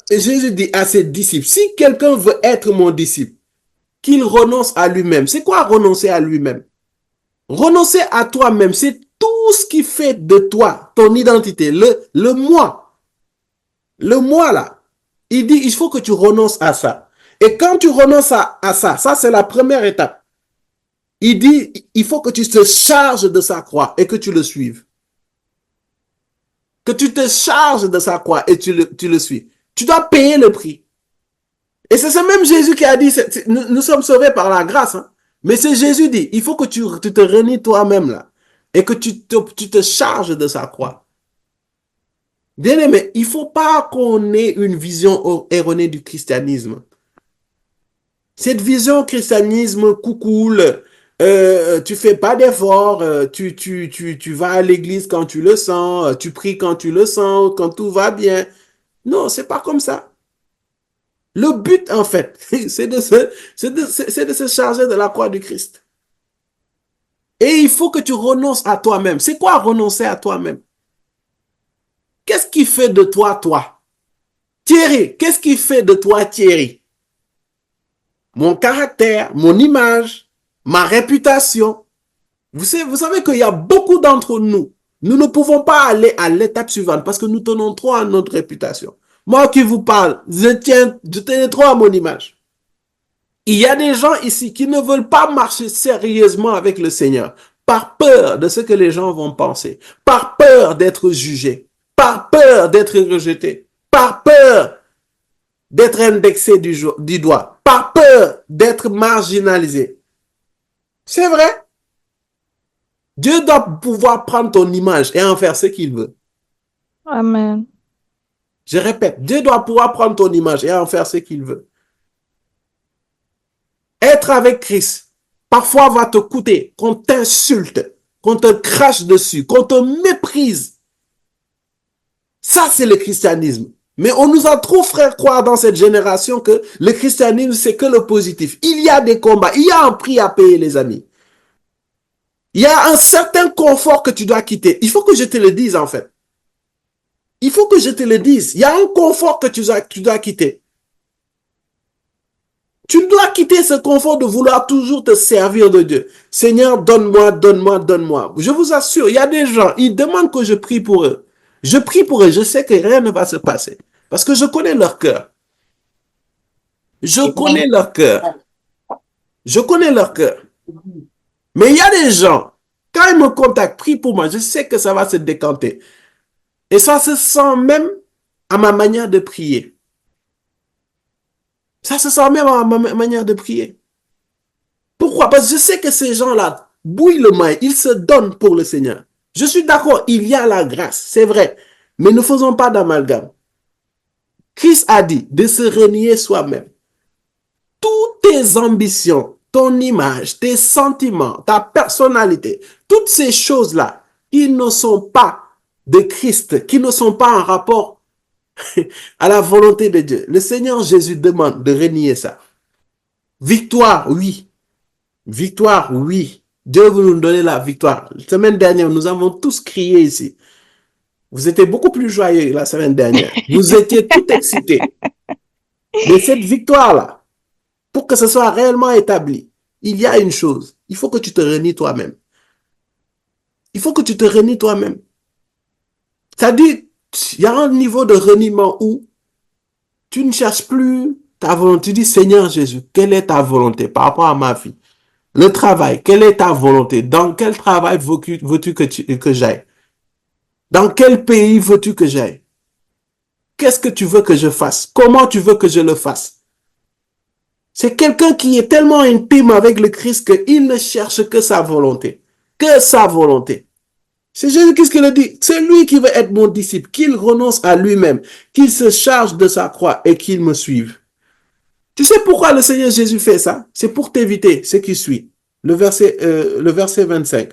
Jésus dit à ses disciples, si quelqu'un veut être mon disciple, qu'il renonce à lui-même. C'est quoi renoncer à lui-même? Renoncer à toi-même, c'est tout ce qui fait de toi ton identité, le moi. Le moi là. Il dit, il faut que tu renonces à ça. Et quand tu renonces à ça, ça c'est la première étape. Il dit, il faut que tu te charges de sa croix et que tu le suives. Que tu te charges de sa croix et tu le suis. Tu dois payer le prix. Et c'est ce même Jésus qui a dit, nous sommes sauvés par la grâce. Hein. Mais c'est Jésus dit, il faut que tu te renies toi-même là. et que tu te charges de sa croix. Bien aimé, il ne faut pas qu'on ait une vision erronée du christianisme. Cette vision christianisme coucoule, tu fais pas d'efforts, tu vas à l'église quand tu le sens, tu pries quand tu le sens, quand tout va bien. Non, c'est pas comme ça. Le but, en fait, c'est de se charger de la croix du Christ. Et il faut que tu renonces à toi-même. C'est quoi renoncer à toi-même? Qu'est-ce qui fait de toi, toi? Thierry, qu'est-ce qui fait de toi, Thierry? Mon caractère, mon image, ma réputation. Vous savez qu'il y a beaucoup d'entre nous. Nous ne pouvons pas aller à l'étape suivante parce que nous tenons trop à notre réputation. Moi qui vous parle, je tenais trop à mon image. Il y a des gens ici qui ne veulent pas marcher sérieusement avec le Seigneur par peur de ce que les gens vont penser, par peur d'être jugés, par peur d'être rejetés, par peur d'être indexés du doigt, par peur d'être marginalisés. C'est vrai. Dieu doit pouvoir prendre ton image et en faire ce qu'il veut. Amen. Je répète, Dieu doit pouvoir prendre ton image et en faire ce qu'il veut. Être avec Christ, parfois va te coûter qu'on t'insulte, qu'on te crache dessus, qu'on te méprise. Ça, c'est le christianisme. Mais on nous a trop fait croire dans cette génération que le christianisme, c'est que le positif. Il y a des combats, il y a un prix à payer, les amis. Il y a un certain confort que tu dois quitter. Il faut que je te le dise, en fait. Il faut que je te le dise. Il y a un confort que tu dois quitter. Tu dois quitter ce confort de vouloir toujours te servir de Dieu. Seigneur, donne-moi, donne-moi, donne-moi. Je vous assure, il y a des gens, ils demandent que je prie pour eux. Je prie pour eux, je sais que rien ne va se passer. Parce que je connais leur cœur. Je connais leur cœur. Je connais leur cœur. Mais il y a des gens, quand ils me contactent, prie pour moi, je sais que ça va se décanter. Et ça se sent même à ma manière de prier. Ça se sent même à ma manière de prier. Pourquoi? Parce que je sais que ces gens-là bouillent le maïs, ils se donnent pour le Seigneur. Je suis d'accord, il y a la grâce, c'est vrai. Mais ne faisons pas d'amalgame. Christ a dit de se renier soi-même. Toutes tes ambitions, ton image, tes sentiments, ta personnalité, toutes ces choses-là qui ne sont pas de Christ, qui ne sont pas en rapport à la volonté de Dieu. Le Seigneur Jésus demande de renier ça. Victoire, oui. Victoire, oui. Dieu veut nous donner la victoire. La semaine dernière, nous avons tous crié ici. Vous étiez beaucoup plus joyeux la semaine dernière. Vous étiez tout excités. Mais cette victoire-là, pour que ce soit réellement établi, il y a une chose. Il faut que tu te renies toi-même. Il faut que tu te renies toi-même. C'est-à-dire, il y a un niveau de reniement où tu ne cherches plus ta volonté. Tu dis, Seigneur Jésus, quelle est ta volonté par rapport à ma vie? Le travail, quelle est ta volonté? Dans quel travail veux-tu que j'aille? Dans quel pays veux-tu que j'aille? Qu'est-ce que tu veux que je fasse? Comment tu veux que je le fasse? C'est quelqu'un qui est tellement intime avec le Christ qu'il ne cherche que sa volonté. Que sa volonté. C'est Jésus-Christ qui le dit. C'est lui qui veut être mon disciple, qu'il renonce à lui-même, qu'il se charge de sa croix et qu'il me suive. Tu sais pourquoi le Seigneur Jésus fait ça? C'est pour t'éviter ce qui suit. Le verset 25.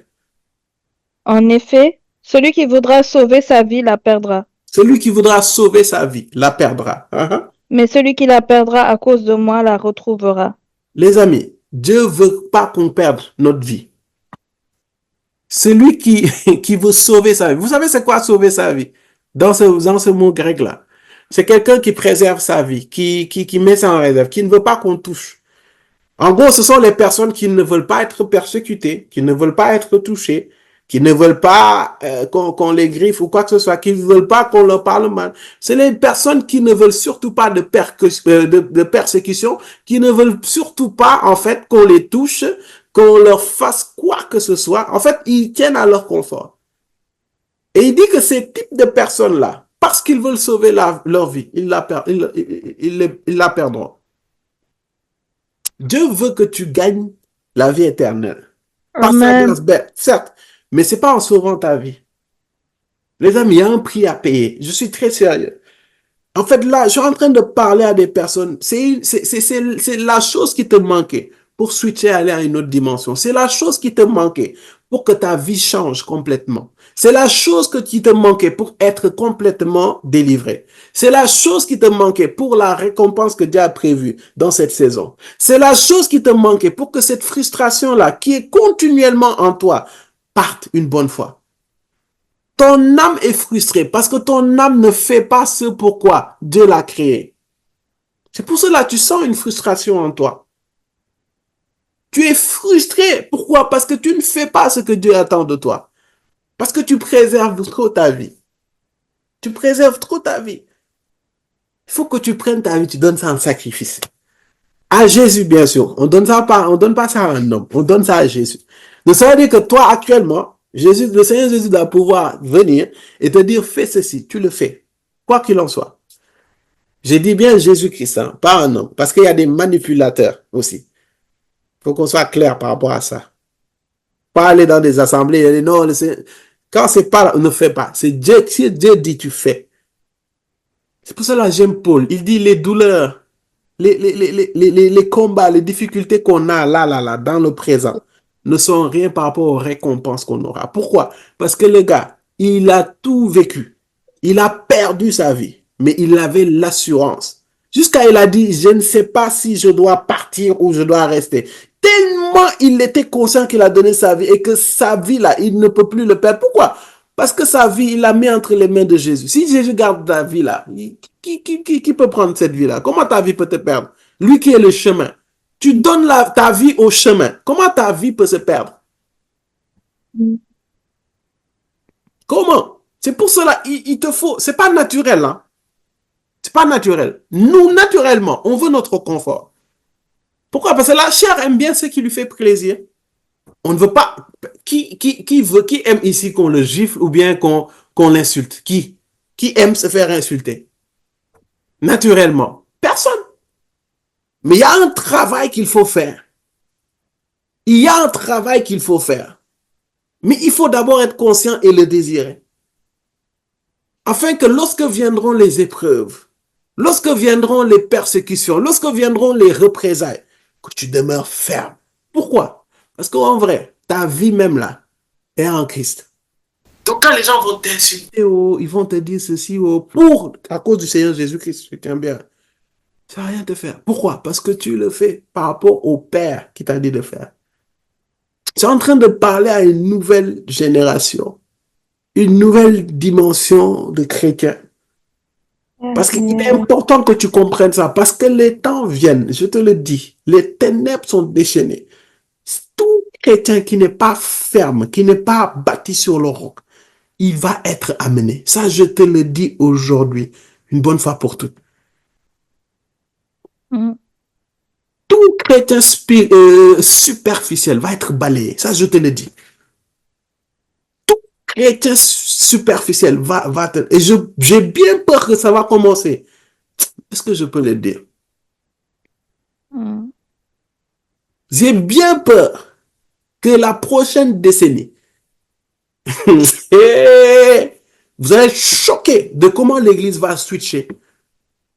En effet, celui qui voudra sauver sa vie la perdra. Celui qui voudra sauver sa vie la perdra. Mais celui qui la perdra à cause de moi la retrouvera. Les amis, Dieu veut pas qu'on perde notre vie. Celui qui veut sauver sa vie. Vous savez c'est quoi sauver sa vie? Dans ce mot grec-là. C'est quelqu'un qui préserve sa vie, qui met ça en réserve, qui ne veut pas qu'on touche. En gros, ce sont les personnes qui ne veulent pas être persécutées, qui ne veulent pas être touchées, qui ne veulent pas qu'on les griffe ou quoi que ce soit, qui ne veulent pas qu'on leur parle mal. C'est les personnes qui ne veulent surtout pas de persécution, qui ne veulent surtout pas, en fait, qu'on les touche, qu'on leur fasse quoi que ce soit. En fait, ils tiennent à leur confort. Et il dit que ces types de personnes-là, parce qu'ils veulent sauver leur vie, ils la perdront. Dieu veut que tu gagnes la vie éternelle. Par sa grâce, certes, Mais c'est pas en sauvant ta vie. Les amis, il y a un prix à payer. Je suis très sérieux. En fait, là, je suis en train de parler à des personnes. C'est la chose qui te manquait pour switcher, aller à une autre dimension. C'est la chose qui te manquait pour que ta vie change complètement. C'est la chose qui te manquait pour être complètement délivré. C'est la chose qui te manquait pour la récompense que Dieu a prévue dans cette saison. C'est la chose qui te manquait pour que cette frustration-là, qui est continuellement en toi, parte une bonne fois. Ton âme est frustrée parce que ton âme ne fait pas ce pourquoi Dieu l'a créé. C'est pour cela que tu sens une frustration en toi. Tu es frustré. Pourquoi? Parce que tu ne fais pas ce que Dieu attend de toi. Parce que tu préserves trop ta vie. Tu préserves trop ta vie. Il faut que tu prennes ta vie, tu donnes ça en sacrifice. À Jésus, bien sûr. On donne pas ça à un homme. On donne ça à Jésus. Donc ça veut dire que toi, actuellement, Jésus, le Seigneur Jésus doit pouvoir venir et te dire, fais ceci, tu le fais. Quoi qu'il en soit. Je dis bien Jésus-Christ, hein, pas un homme. Parce qu'il y a des manipulateurs aussi. Il faut qu'on soit clair par rapport à ça. Pas aller dans des assemblées et dire, non, quand c'est pas, ne fais pas. C'est Dieu, si Dieu dit, tu fais. C'est pour cela que j'aime Paul. Il dit les douleurs, les combats, les difficultés qu'on a là, dans le présent, ne sont rien par rapport aux récompenses qu'on aura. Pourquoi? Parce que le gars, il a tout vécu. Il a perdu sa vie, mais il avait l'assurance. Jusqu'à il a dit, je ne sais pas si je dois partir ou je dois rester. Tellement il était conscient qu'il a donné sa vie et que sa vie là, il ne peut plus le perdre. Pourquoi? Parce que sa vie, il l'a mis entre les mains de Jésus. Si Jésus garde ta vie là, qui peut prendre cette vie là? Comment ta vie peut te perdre? Lui qui est le chemin. Tu donnes ta vie au chemin. Comment ta vie peut se perdre? Comment? C'est pour cela, il te faut, c'est pas naturel, hein? C'est pas naturel. Nous, naturellement, on veut notre confort. Pourquoi? Parce que la chair aime bien ce qui lui fait plaisir. On ne veut pas, qui aime ici qu'on le gifle ou bien qu'on l'insulte? Qui aime se faire insulter? Naturellement. Personne. Mais il y a un travail qu'il faut faire. Il y a un travail qu'il faut faire. Mais il faut d'abord être conscient et le désirer. Afin que lorsque viendront les épreuves, lorsque viendront les persécutions, lorsque viendront les représailles, que tu demeures ferme. Pourquoi? Parce qu'en vrai, ta vie même là est en Christ. Donc quand les gens vont t'insulter, oh, ils vont te dire ceci, oh, à cause du Seigneur Jésus-Christ, je tiens bien. Ça va rien te faire. Pourquoi? Parce que tu le fais par rapport au Père qui t'a dit de faire. Tu es en train de parler à une nouvelle génération, une nouvelle dimension de chrétiens. Parce qu'il est important que tu comprennes ça, parce que les temps viennent, je te le dis, les ténèbres sont déchaînées. Tout chrétien qui n'est pas ferme, qui n'est pas bâti sur le roc, il va être amené. Ça, je te le dis aujourd'hui, une bonne fois pour toutes. Tout chrétien superficiel va être balayé. Ça, je te le dis. Tout chrétien superficiel va te... Et j'ai bien peur que ça va commencer. Est-ce que je peux le dire? J'ai bien peur que la prochaine décennie, vous allez être choqués de comment l'Église va switcher.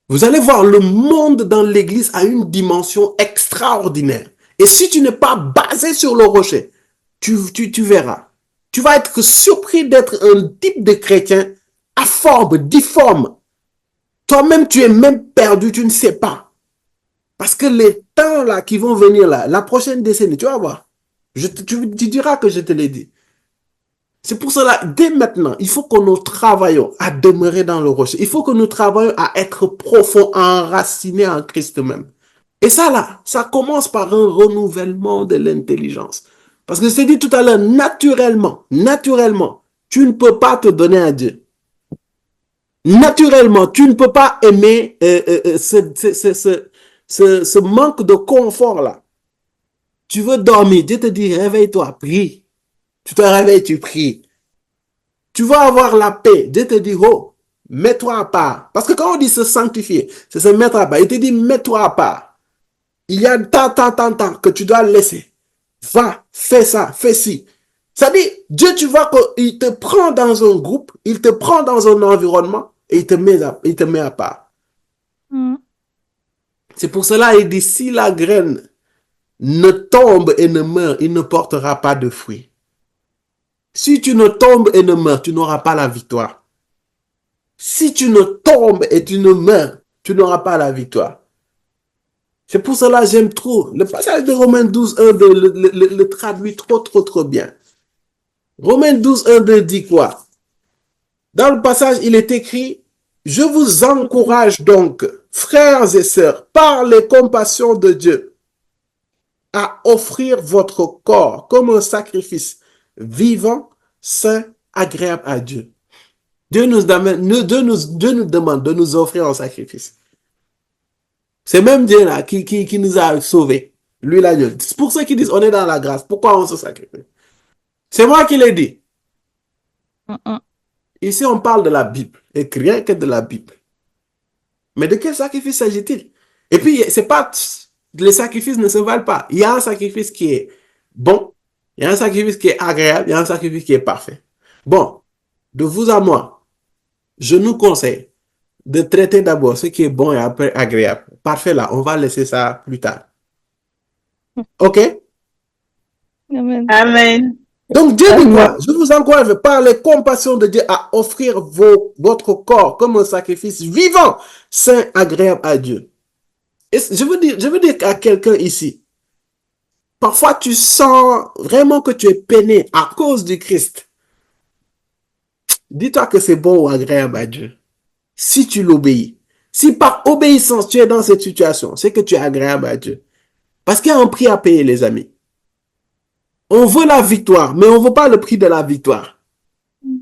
Vous allez voir le monde dans l'Église à une dimension extraordinaire. Et si tu n'es pas basé sur le rocher, tu verras. Tu vas être surpris d'être un type de chrétien informe, difforme. Toi-même, tu es même perdu, tu ne sais pas. Parce que les temps là qui vont venir là, la prochaine décennie, tu vas voir. Tu diras que je te l'ai dit. C'est pour cela, dès maintenant, il faut que nous travaillions à demeurer dans le rocher. Il faut que nous travaillions à être profond, enracinés en Christ même. Et ça là, ça commence par un renouvellement de l'intelligence. Parce que je t'ai dit tout à l'heure, naturellement, tu ne peux pas te donner à Dieu. Naturellement, tu ne peux pas aimer ce manque de confort là. Tu veux dormir, Dieu te dit réveille-toi, prie. Tu te réveilles, tu pries. Tu veux avoir la paix, Dieu te dit oh, mets-toi à part. Parce que quand on dit se sanctifier, c'est se mettre à part. Il te dit mets-toi à part. Il y a tant que tu dois laisser. Va, fais ça, fais ci. C'est-à-dire, Dieu, tu vois qu'il te prend dans un groupe, il te prend dans un environnement et il te met à part. Mm. C'est pour cela qu'il dit, si la graine ne tombe et ne meurt, il ne portera pas de fruits. Si tu ne tombes et ne meurs, tu n'auras pas la victoire. Si tu ne tombes et tu ne meurs, tu n'auras pas la victoire. C'est pour cela que j'aime trop. Le passage de Romains 12, 1, 2 le traduit trop bien. Romains 12, 1, 2 dit quoi? Dans le passage, il est écrit, je vous encourage donc, frères et sœurs, par les compassions de Dieu, à offrir votre corps comme un sacrifice vivant, saint, agréable à Dieu. Dieu nous demande de nous offrir un sacrifice. C'est même Dieu là qui nous a sauvés. Lui l'agneau. C'est pour ceux qui disent on est dans la grâce. Pourquoi on se sacrifie? C'est moi qui l'ai dit. Mm. Ici, on parle de la Bible. Et rien que de la Bible. Mais de quel sacrifice s'agit-il? Et puis, c'est pas... Les sacrifices ne se valent pas. Il y a un sacrifice qui est bon. Il y a un sacrifice qui est agréable. Il y a un sacrifice qui est parfait. Bon, de vous à moi, je nous conseille de traiter d'abord ce qui est bon et après agréable. Parfait là, on va laisser ça plus tard. OK? Amen. Amen. Donc Dieu dit quoi? Je vous encourage par les compassions de Dieu à offrir votre corps comme un sacrifice vivant, saint, agréable à Dieu. Et je veux dire à quelqu'un ici, parfois tu sens vraiment que tu es peiné à cause du Christ. Dis-toi que c'est bon ou agréable à Dieu. Si tu l'obéis. Si par obéissance tu es dans cette situation, c'est que tu es agréable à Dieu. Parce qu'il y a un prix à payer, les amis. On veut la victoire, mais on ne veut pas le prix de la victoire.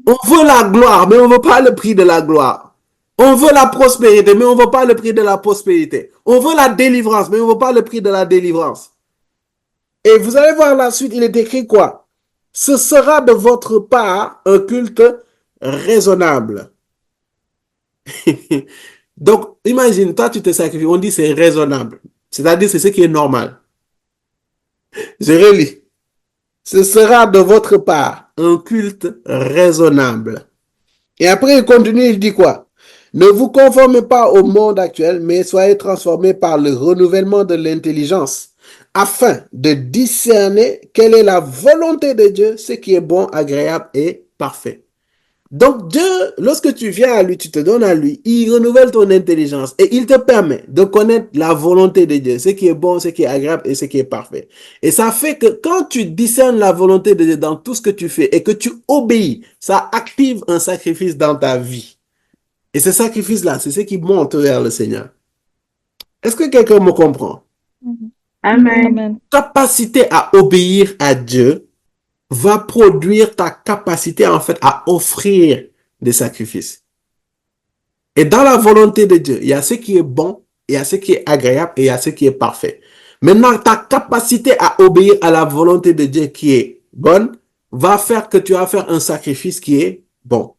On veut la gloire, mais on ne veut pas le prix de la gloire. On veut la prospérité, mais on ne veut pas le prix de la prospérité. On veut la délivrance, mais on ne veut pas le prix de la délivrance. Et vous allez voir la suite, il est écrit quoi? Ce sera de votre part un culte raisonnable. Donc, imagine, toi, tu te sacrifies, on dit c'est raisonnable. C'est-à-dire, c'est ce qui est normal. Je relis. Ce sera de votre part un culte raisonnable. Et après, il continue, il dit quoi? Ne vous conformez pas au monde actuel, mais soyez transformés par le renouvellement de l'intelligence, afin de discerner quelle est la volonté de Dieu, ce qui est bon, agréable et parfait. Donc Dieu, lorsque tu viens à lui, tu te donnes à lui, il renouvelle ton intelligence et il te permet de connaître la volonté de Dieu, ce qui est bon, ce qui est agréable et ce qui est parfait. Et ça fait que quand tu discernes la volonté de Dieu dans tout ce que tu fais et que tu obéis, ça active un sacrifice dans ta vie. Et ce sacrifice-là, c'est ce qui monte vers le Seigneur. Est-ce que quelqu'un me comprend? Amen. Amen. Capacité à obéir à Dieu va produire ta capacité en fait à offrir des sacrifices. Et dans la volonté de Dieu, il y a ce qui est bon, il y a ce qui est agréable et il y a ce qui est parfait. Maintenant, ta capacité à obéir à la volonté de Dieu qui est bonne va faire que tu vas faire un sacrifice qui est bon.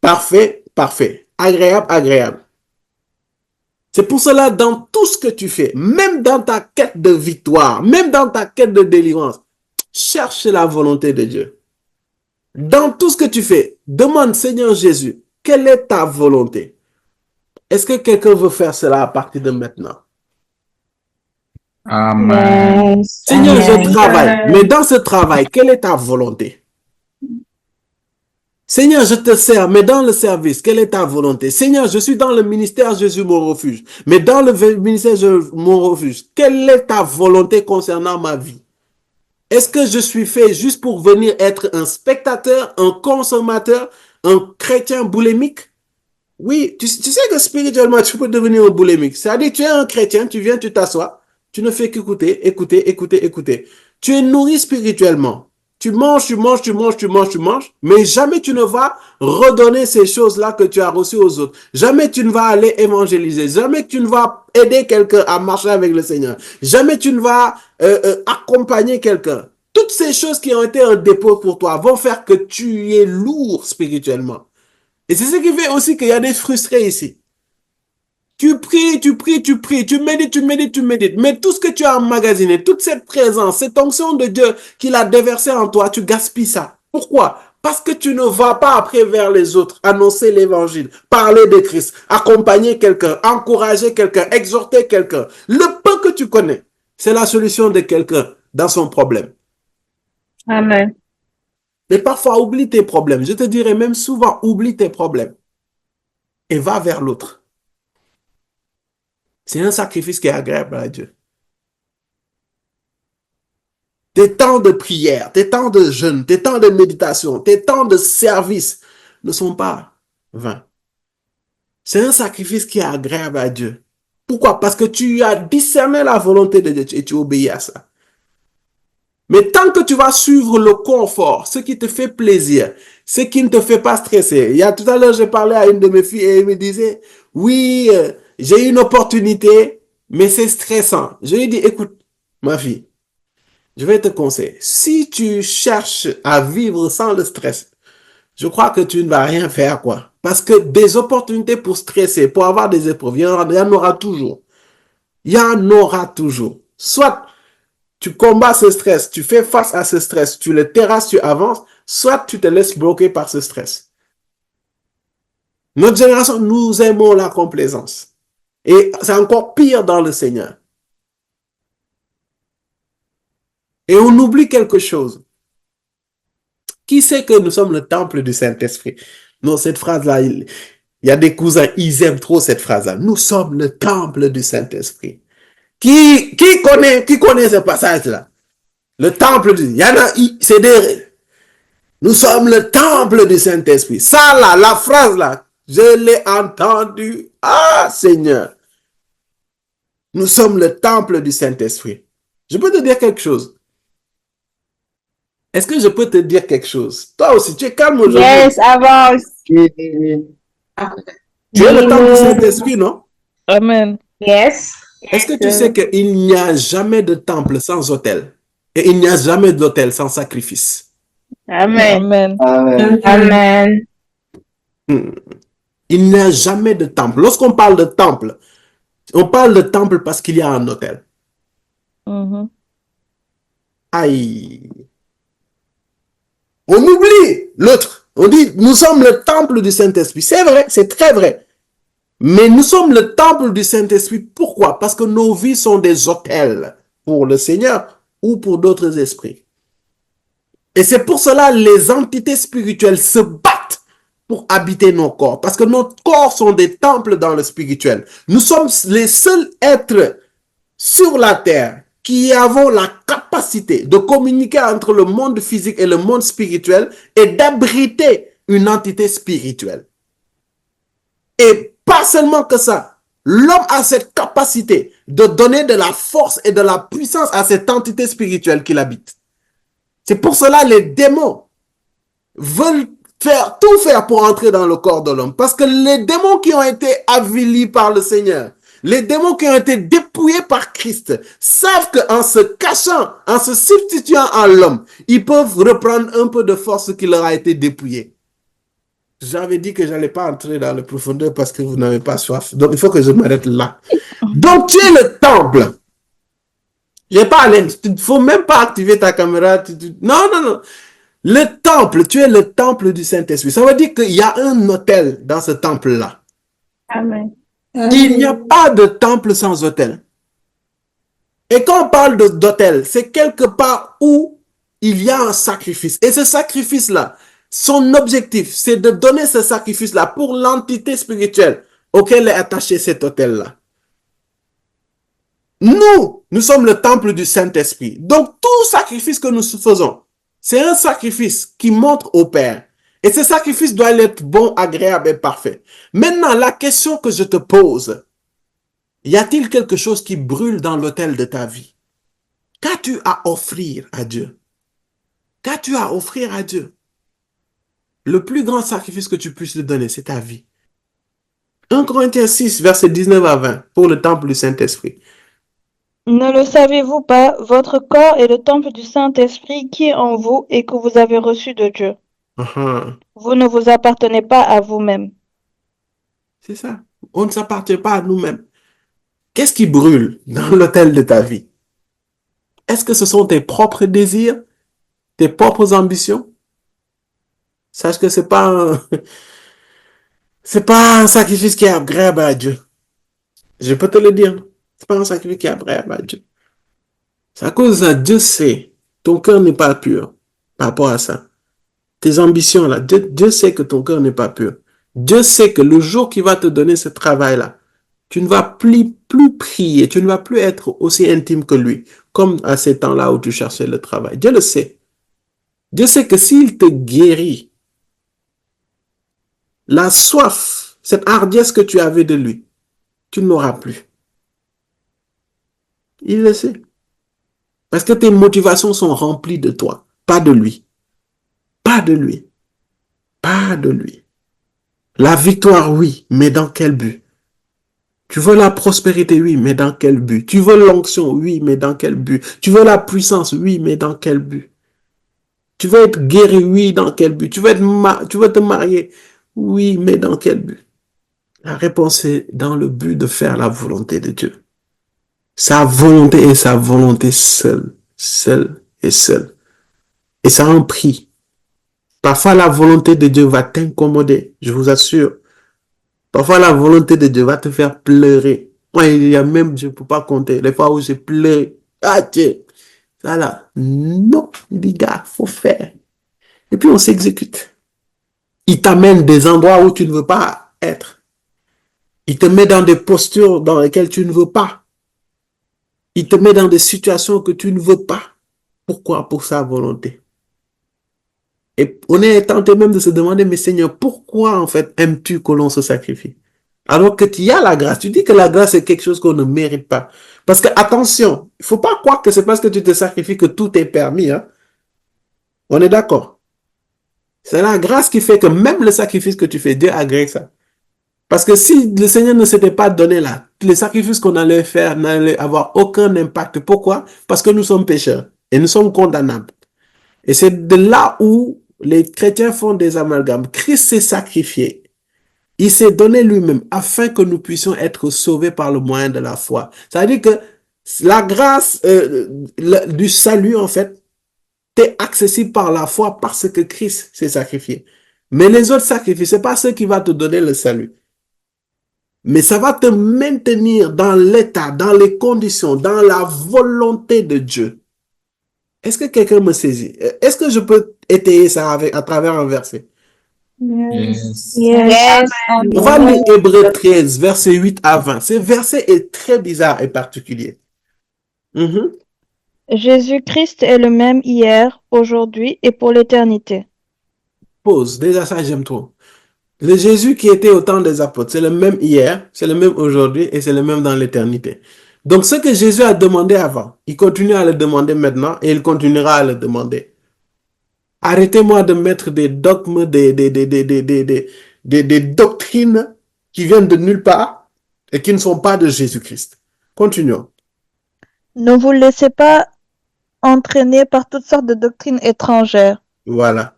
Parfait, parfait. Agréable, agréable. C'est pour cela, dans tout ce que tu fais, même dans ta quête de victoire, même dans ta quête de délivrance, cherche la volonté de Dieu. Dans tout ce que tu fais, demande, Seigneur Jésus, quelle est ta volonté? Est-ce que quelqu'un veut faire cela à partir de maintenant? Amen. Seigneur, je travaille, mais dans ce travail, quelle est ta volonté? Seigneur, je te sers, mais dans le service, quelle est ta volonté? Seigneur, je suis dans le ministère, je suis mon refuge. Mais dans le ministère, mon refuge, quelle est ta volonté concernant ma vie? Est-ce que je suis fait juste pour venir être un spectateur, un consommateur, un chrétien boulimique? Oui, tu sais que spirituellement, tu peux devenir un boulimique. C'est-à-dire, tu es un chrétien, tu viens, tu t'assois, tu ne fais qu'écouter, écouter, écouter, écouter. Tu es nourri spirituellement. Tu manges, tu manges, tu manges, tu manges, tu manges, mais jamais tu ne vas redonner ces choses-là que tu as reçues aux autres. Jamais tu ne vas aller évangéliser. Jamais tu ne vas aider quelqu'un à marcher avec le Seigneur. Jamais tu ne vas accompagner quelqu'un. Toutes ces choses qui ont été un dépôt pour toi vont faire que tu es lourd spirituellement. Et c'est ce qui fait aussi qu'il y a des frustrés ici. Tu pries, tu pries, tu pries, tu médites, tu médites, tu médites. Mais tout ce que tu as emmagasiné, toute cette présence, cette onction de Dieu qu'il a déversée en toi, tu gaspilles ça. Pourquoi? Parce que tu ne vas pas après vers les autres, annoncer l'évangile, parler de Christ, accompagner quelqu'un, encourager quelqu'un, exhorter quelqu'un. Le peu que tu connais, c'est la solution de quelqu'un dans son problème. Amen. Et parfois, oublie tes problèmes. Je te dirais même souvent, oublie tes problèmes et va vers l'autre. C'est un sacrifice qui est agréable à Dieu. Tes temps de prière, tes temps de jeûne, tes temps de méditation, tes temps de service ne sont pas vains. C'est un sacrifice qui est agréable à Dieu. Pourquoi? Parce que tu as discerné la volonté de Dieu et tu obéis à ça. Mais tant que tu vas suivre le confort, ce qui te fait plaisir, ce qui ne te fait pas stresser. Tout à l'heure, j'ai parlé à une de mes filles et elle me disait, oui, j'ai une opportunité, mais c'est stressant. Je lui ai dit, écoute, ma fille, je vais te conseiller. Si tu cherches à vivre sans le stress, je crois que tu ne vas rien faire, quoi. Parce que des opportunités pour stresser, pour avoir des épreuves, il y en aura toujours. Il y en aura toujours. Soit tu combats ce stress, tu fais face à ce stress, tu le terrasses, tu avances, soit tu te laisses bloquer par ce stress. Notre génération, nous aimons la complaisance. Et c'est encore pire dans le Seigneur. Et on oublie quelque chose. Qui sait que nous sommes le temple du Saint-Esprit? Non, cette phrase-là, il y a des cousins, ils aiment trop cette phrase-là. Nous sommes le temple du Saint-Esprit. Qui connaît ce passage-là? Le temple du... Il y en a, c'est des... Nous sommes le temple du Saint-Esprit. Ça là, la phrase là, je l'ai entendue. Ah Seigneur. Nous sommes le temple du Saint-Esprit. Je peux te dire quelque chose. Est-ce que je peux te dire quelque chose? Toi aussi, tu es calme aujourd'hui. Yes, avance. Tu es le temple du Saint-Esprit, non? Amen. Yes. Est-ce que tu sais qu'il n'y a jamais de temple sans autel? Et il n'y a jamais d'autel sans sacrifice. Amen. Amen. Amen. Amen. Il n'y a jamais de temple. Lorsqu'on parle de temple, on parle de temple parce qu'il y a un autel. Mhm. Aïe. On oublie l'autre. On dit, nous sommes le temple du Saint-Esprit. C'est vrai, c'est très vrai. Mais nous sommes le temple du Saint-Esprit. Pourquoi? Parce que nos vies sont des autels pour le Seigneur ou pour d'autres esprits. Et c'est pour cela les entités spirituelles se battent pour habiter nos corps. Parce que nos corps sont des temples dans le spirituel. Nous sommes les seuls êtres sur la terre qui avons la capacité de communiquer entre le monde physique et le monde spirituel et d'abriter une entité spirituelle. Et pas seulement que ça, l'homme a cette capacité de donner de la force et de la puissance à cette entité spirituelle qu'il habite. C'est pour cela que les démons veulent tout faire pour entrer dans le corps de l'homme. Parce que les démons qui ont été avilis par le Seigneur, les démons qui ont été dépouillés par Christ, savent qu'en se cachant, en se substituant à l'homme, ils peuvent reprendre un peu de force qui leur a été dépouillée. J'avais dit que je n'allais pas entrer dans le profondeur parce que vous n'avez pas soif. Donc, il faut que je m'arrête là. Donc, tu es le temple. J'ai pas allé. Il ne faut même pas activer ta caméra. Non, non, non. Le temple, tu es le temple du Saint-Esprit. Ça veut dire qu'il y a un autel dans ce temple-là. Amen. Il n'y a pas de temple sans autel. Et quand on parle d'autel, c'est quelque part où il y a un sacrifice. Et ce sacrifice-là, son objectif, c'est de donner ce sacrifice-là pour l'entité spirituelle auquel est attaché cet autel-là. Nous sommes le temple du Saint-Esprit. Donc, tout sacrifice que nous faisons, c'est un sacrifice qui montre au Père. Et ce sacrifice doit être bon, agréable et parfait. Maintenant, la question que je te pose, y a-t-il quelque chose qui brûle dans l'autel de ta vie? Qu'as-tu à offrir à Dieu? Qu'as-tu à offrir à Dieu? Le plus grand sacrifice que tu puisses lui donner, c'est ta vie. 1 Corinthiens 6, verset 19 à 20, pour le temple du Saint-Esprit. Ne le savez-vous pas, votre corps est le temple du Saint-Esprit qui est en vous et que vous avez reçu de Dieu. Uh-huh. Vous ne vous appartenez pas à vous-même. C'est ça. On ne s'appartient pas à nous-mêmes. Qu'est-ce qui brûle dans l'autel de ta vie? Est-ce que ce sont tes propres désirs, tes propres ambitions? Sache que c'est pas un sacrifice qui est agréable à Dieu. Je peux te le dire. C'est pas un sacrifice qui est agréable à Dieu. C'est à cause de Dieu sait. Ton cœur n'est pas pur par rapport à ça. Tes ambitions là, Dieu sait que ton cœur n'est pas pur. Dieu sait que le jour qu'il va te donner ce travail-là, tu ne vas plus prier, tu ne vas plus être aussi intime que lui, comme à ces temps-là où tu cherchais le travail. Dieu le sait. Dieu sait que s'il te guérit, la soif, cette hardiesse que tu avais de lui, tu ne l'auras plus. Il le sait. Parce que tes motivations sont remplies de toi, pas de lui. Pas de lui. Pas de lui. La victoire, oui, mais dans quel but? Tu veux la prospérité, oui, mais dans quel but? Tu veux l'onction, oui, mais dans quel but? Tu veux la puissance, oui, mais dans quel but? Tu veux être guéri, oui, dans quel but? Tu veux te marier, oui, mais dans quel but? La réponse est dans le but de faire la volonté de Dieu. Sa volonté est sa volonté seule, seule et seule. Et ça a un prix. Parfois, la volonté de Dieu va t'incommoder, je vous assure. Parfois, la volonté de Dieu va te faire pleurer. Moi, il y a même, je ne peux pas compter, les fois où j'ai pleuré. Ah, Dieu, ça là, non, il dit, gars, faut faire. Et puis, on s'exécute. Il t'amène des endroits où tu ne veux pas être. Il te met dans des postures dans lesquelles tu ne veux pas. Il te met dans des situations que tu ne veux pas. Pourquoi? Pour sa volonté. Et on est tenté même de se demander, mais Seigneur, pourquoi en fait aimes-tu que l'on se sacrifie? Alors que tu as la grâce. Tu dis que la grâce est quelque chose qu'on ne mérite pas. Parce que, attention, il ne faut pas croire que c'est parce que tu te sacrifies que tout est permis. Hein? On est d'accord? C'est la grâce qui fait que même le sacrifice que tu fais, Dieu agrée ça. Parce que si le Seigneur ne s'était pas donné là, les sacrifices qu'on allait faire n'allaient avoir aucun impact. Pourquoi? Parce que nous sommes pécheurs et nous sommes condamnables. Et c'est de là où les chrétiens font des amalgames. Christ s'est sacrifié. Il s'est donné lui-même afin que nous puissions être sauvés par le moyen de la foi. Ça veut dire que la grâce du salut, en fait, t'est accessible par la foi parce que Christ s'est sacrifié. Mais les autres sacrifices, c'est pas ce qui va te donner le salut. Mais ça va te maintenir dans l'état, dans les conditions, dans la volonté de Dieu. Est-ce que quelqu'un me saisit? Est-ce que je peux étayer ça à travers un verset? Yes. Yes. On va lire Hébreux 13, verset 8 à 20. Ce verset est très bizarre et particulier. Jésus-Christ est le même hier, aujourd'hui et pour l'éternité. Pause. Déjà ça, j'aime trop. Le Jésus qui était au temps des apôtres, c'est le même hier, c'est le même aujourd'hui et c'est le même dans l'éternité. Donc ce que Jésus a demandé avant, il continue à le demander maintenant et il continuera à le demander. Arrêtez-moi de mettre des dogmes, des doctrines qui viennent de nulle part et qui ne sont pas de Jésus-Christ. Continuons. Ne vous laissez pas entraîner par toutes sortes de doctrines étrangères. Voilà.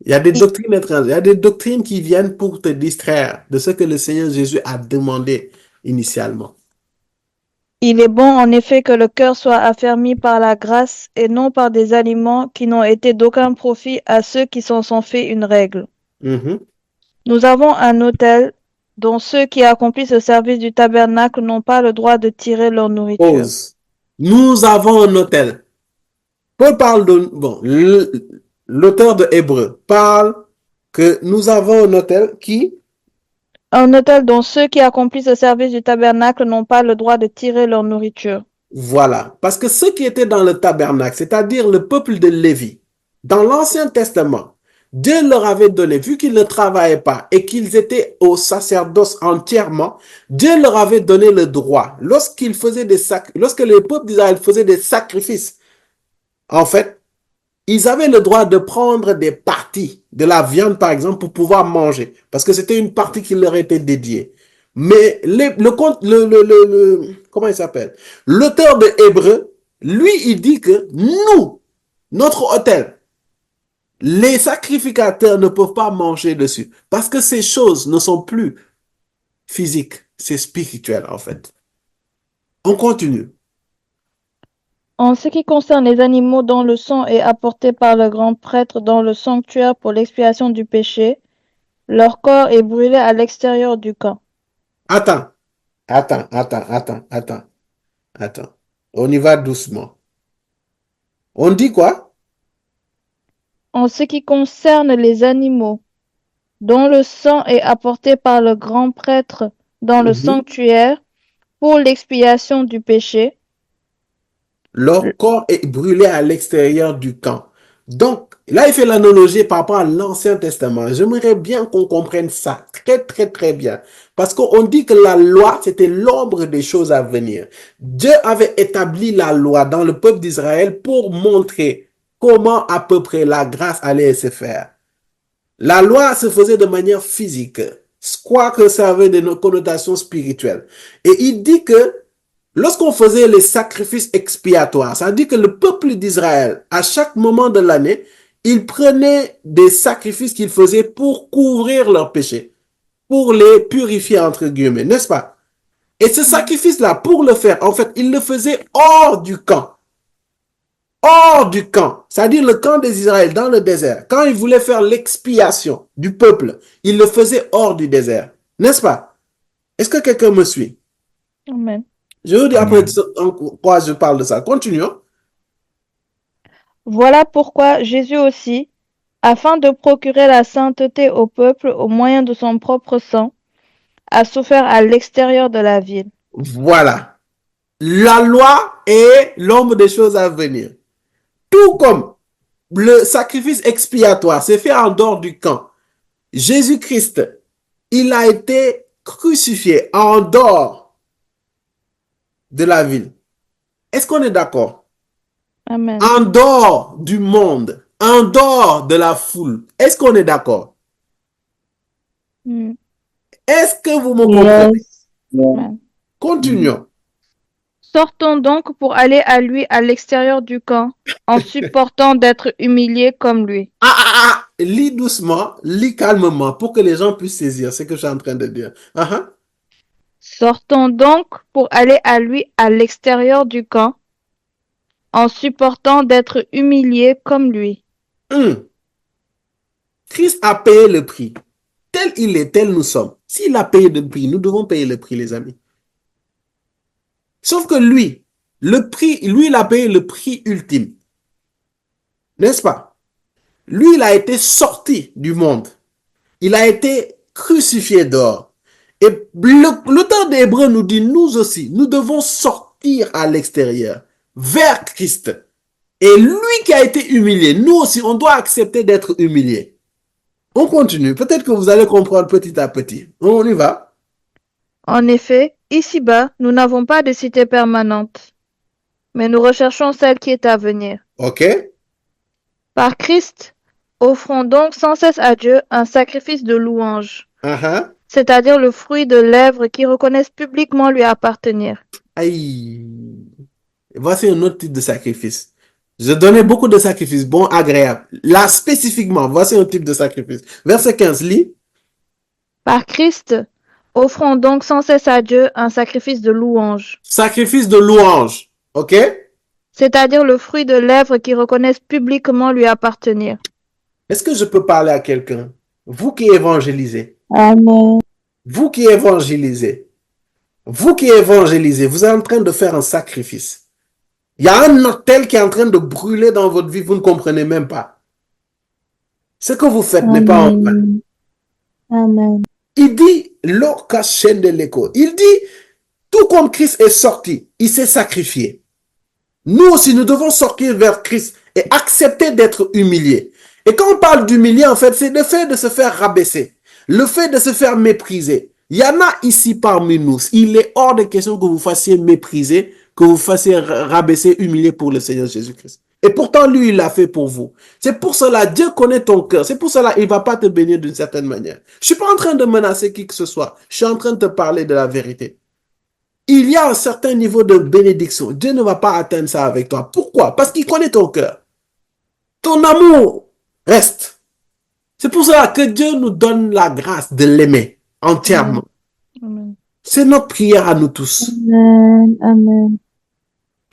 Il y a des doctrines étrangères, il y a des doctrines qui viennent pour te distraire de ce que le Seigneur Jésus a demandé initialement. Il est bon en effet que le cœur soit affermi par la grâce et non par des aliments qui n'ont été d'aucun profit à ceux qui s'en sont fait une règle. Nous avons un autel dont ceux qui accomplissent le service du tabernacle n'ont pas le droit de tirer leur nourriture. Pause. Nous avons un autel. Paul parle de... Bon, l'auteur de Hébreux parle que nous avons un autel qui... Un autel dont ceux qui accomplissent le service du tabernacle n'ont pas le droit de tirer leur nourriture. Voilà. Parce que ceux qui étaient dans le tabernacle, c'est-à-dire le peuple de Lévi, dans l'Ancien Testament, Dieu leur avait donné, vu qu'ils ne travaillaient pas et qu'ils étaient au sacerdoce entièrement, Dieu leur avait donné le droit, lorsque le peuple d'Israël faisait des sacrifices, en fait, ils avaient le droit de prendre des parties de la viande, par exemple, pour pouvoir manger, parce que c'était une partie qui leur était dédiée. Mais comment il s'appelle? L'auteur de Hébreux, lui, il dit que nous, notre autel, les sacrificateurs ne peuvent pas manger dessus, parce que ces choses ne sont plus physique, c'est spirituel en fait. On continue. En ce qui concerne les animaux dont le sang est apporté par le grand prêtre dans le sanctuaire pour l'expiation du péché, leur corps est brûlé à l'extérieur du camp. Attends. On y va doucement. On dit quoi? En ce qui concerne les animaux dont le sang est apporté par le grand prêtre dans le Mhm. sanctuaire pour l'expiation du péché, Leur corps est brûlé à l'extérieur du camp. Donc, là, il fait l'analogie par rapport à l'Ancien Testament. J'aimerais bien qu'on comprenne ça très bien. Parce qu'on dit que la loi, c'était l'ombre des choses à venir. Dieu avait établi la loi dans le peuple d'Israël pour montrer comment à peu près la grâce allait se faire. La loi se faisait de manière physique, quoique ça avait des connotations spirituelles. Et il dit que lorsqu'on faisait les sacrifices expiatoires, ça veut dire que le peuple d'Israël, à chaque moment de l'année, il prenait des sacrifices qu'ils faisaient pour couvrir leurs péchés, pour les purifier, entre guillemets, n'est-ce pas? Et ce sacrifice-là, pour le faire, en fait, il le faisait hors du camp. Hors du camp, c'est-à-dire le camp des Israël dans le désert. Quand ils voulaient faire l'expiation du peuple, ils le faisaient hors du désert, n'est-ce pas? Est-ce que quelqu'un me suit? Amen. Je vous dis après Amen. en quoi je parle de ça. Continuons. Voilà pourquoi Jésus aussi, afin de procurer la sainteté au peuple au moyen de son propre sang, a souffert à l'extérieur de la ville. Voilà. La loi est l'ombre des choses à venir. Tout comme le sacrifice expiatoire s'est fait en dehors du camp. Jésus-Christ, il a été crucifié en dehors de la ville. Est-ce qu'on est d'accord? Amen. En dehors du monde, en dehors de la foule. Est-ce qu'on est d'accord? Mm. Est-ce que vous me comprenez? Yes. Amen. Continuons. Sortons donc pour aller à lui à l'extérieur du camp, en supportant d'être humiliés comme lui. Lis doucement, lis calmement pour que les gens puissent saisir ce que je suis en train de dire. Sortons donc pour aller à lui à l'extérieur du camp, en supportant d'être humiliés comme lui. Christ a payé le prix. Tel il est, tel nous sommes. S'il a payé le prix, nous devons payer le prix, les amis. Sauf que lui, il a payé le prix ultime. N'est-ce pas? Lui, il a été sorti du monde. Il a été crucifié dehors. Et l'auteur des Hébreux nous dit, nous aussi, nous devons sortir à l'extérieur, vers Christ. Et lui qui a été humilié, nous aussi, on doit accepter d'être humilié. On continue. Peut-être que vous allez comprendre petit à petit. On y va. En effet, ici-bas, nous n'avons pas de cité permanente, mais nous recherchons celle qui est à venir. OK? Par Christ, offrons donc sans cesse à Dieu un sacrifice de louange, c'est-à-dire le fruit de lèvres qui reconnaissent publiquement lui appartenir. Aïe. Voici un autre type de sacrifice. Je donnais beaucoup de sacrifices, bons, agréables. Là, spécifiquement, voici un type de sacrifice. Verset 15, lis. Par Christ, offrons donc sans cesse à Dieu un sacrifice de louange, Sacrifice de louange. OK? c'est-à-dire le fruit de lèvres qui reconnaissent publiquement lui appartenir. Est-ce que je peux parler à quelqu'un? Vous qui évangélisez. Amen. Vous qui évangélisez. Vous qui évangélisez, vous êtes en train de faire un sacrifice. Il y a un autel qui est en train de brûler dans votre vie, vous ne comprenez même pas. Ce que vous faites n'est pas en vain. Amen. Amen. Il dit, il dit, tout comme Christ est sorti, il s'est sacrifié. Nous aussi, nous devons sortir vers Christ et accepter d'être humiliés. Et quand on parle d'humilier, en fait, c'est le fait de se faire rabaisser, le fait de se faire mépriser. Il y en a ici parmi nous, il est hors de question que vous fassiez mépriser, que vous fassiez rabaisser, humilier pour le Seigneur Jésus-Christ. Et pourtant, lui, il l'a fait pour vous. C'est pour cela, Dieu connaît ton cœur. C'est pour cela, il ne va pas te bénir d'une certaine manière. Je ne suis pas en train de menacer qui que ce soit. Je suis en train de te parler de la vérité. Il y a un certain niveau de bénédiction. Dieu ne va pas atteindre ça avec toi. Pourquoi? Parce qu'il connaît ton cœur. Ton amour reste. C'est pour cela que Dieu nous donne la grâce de l'aimer entièrement. Amen. C'est notre prière à nous tous. Amen. Amen.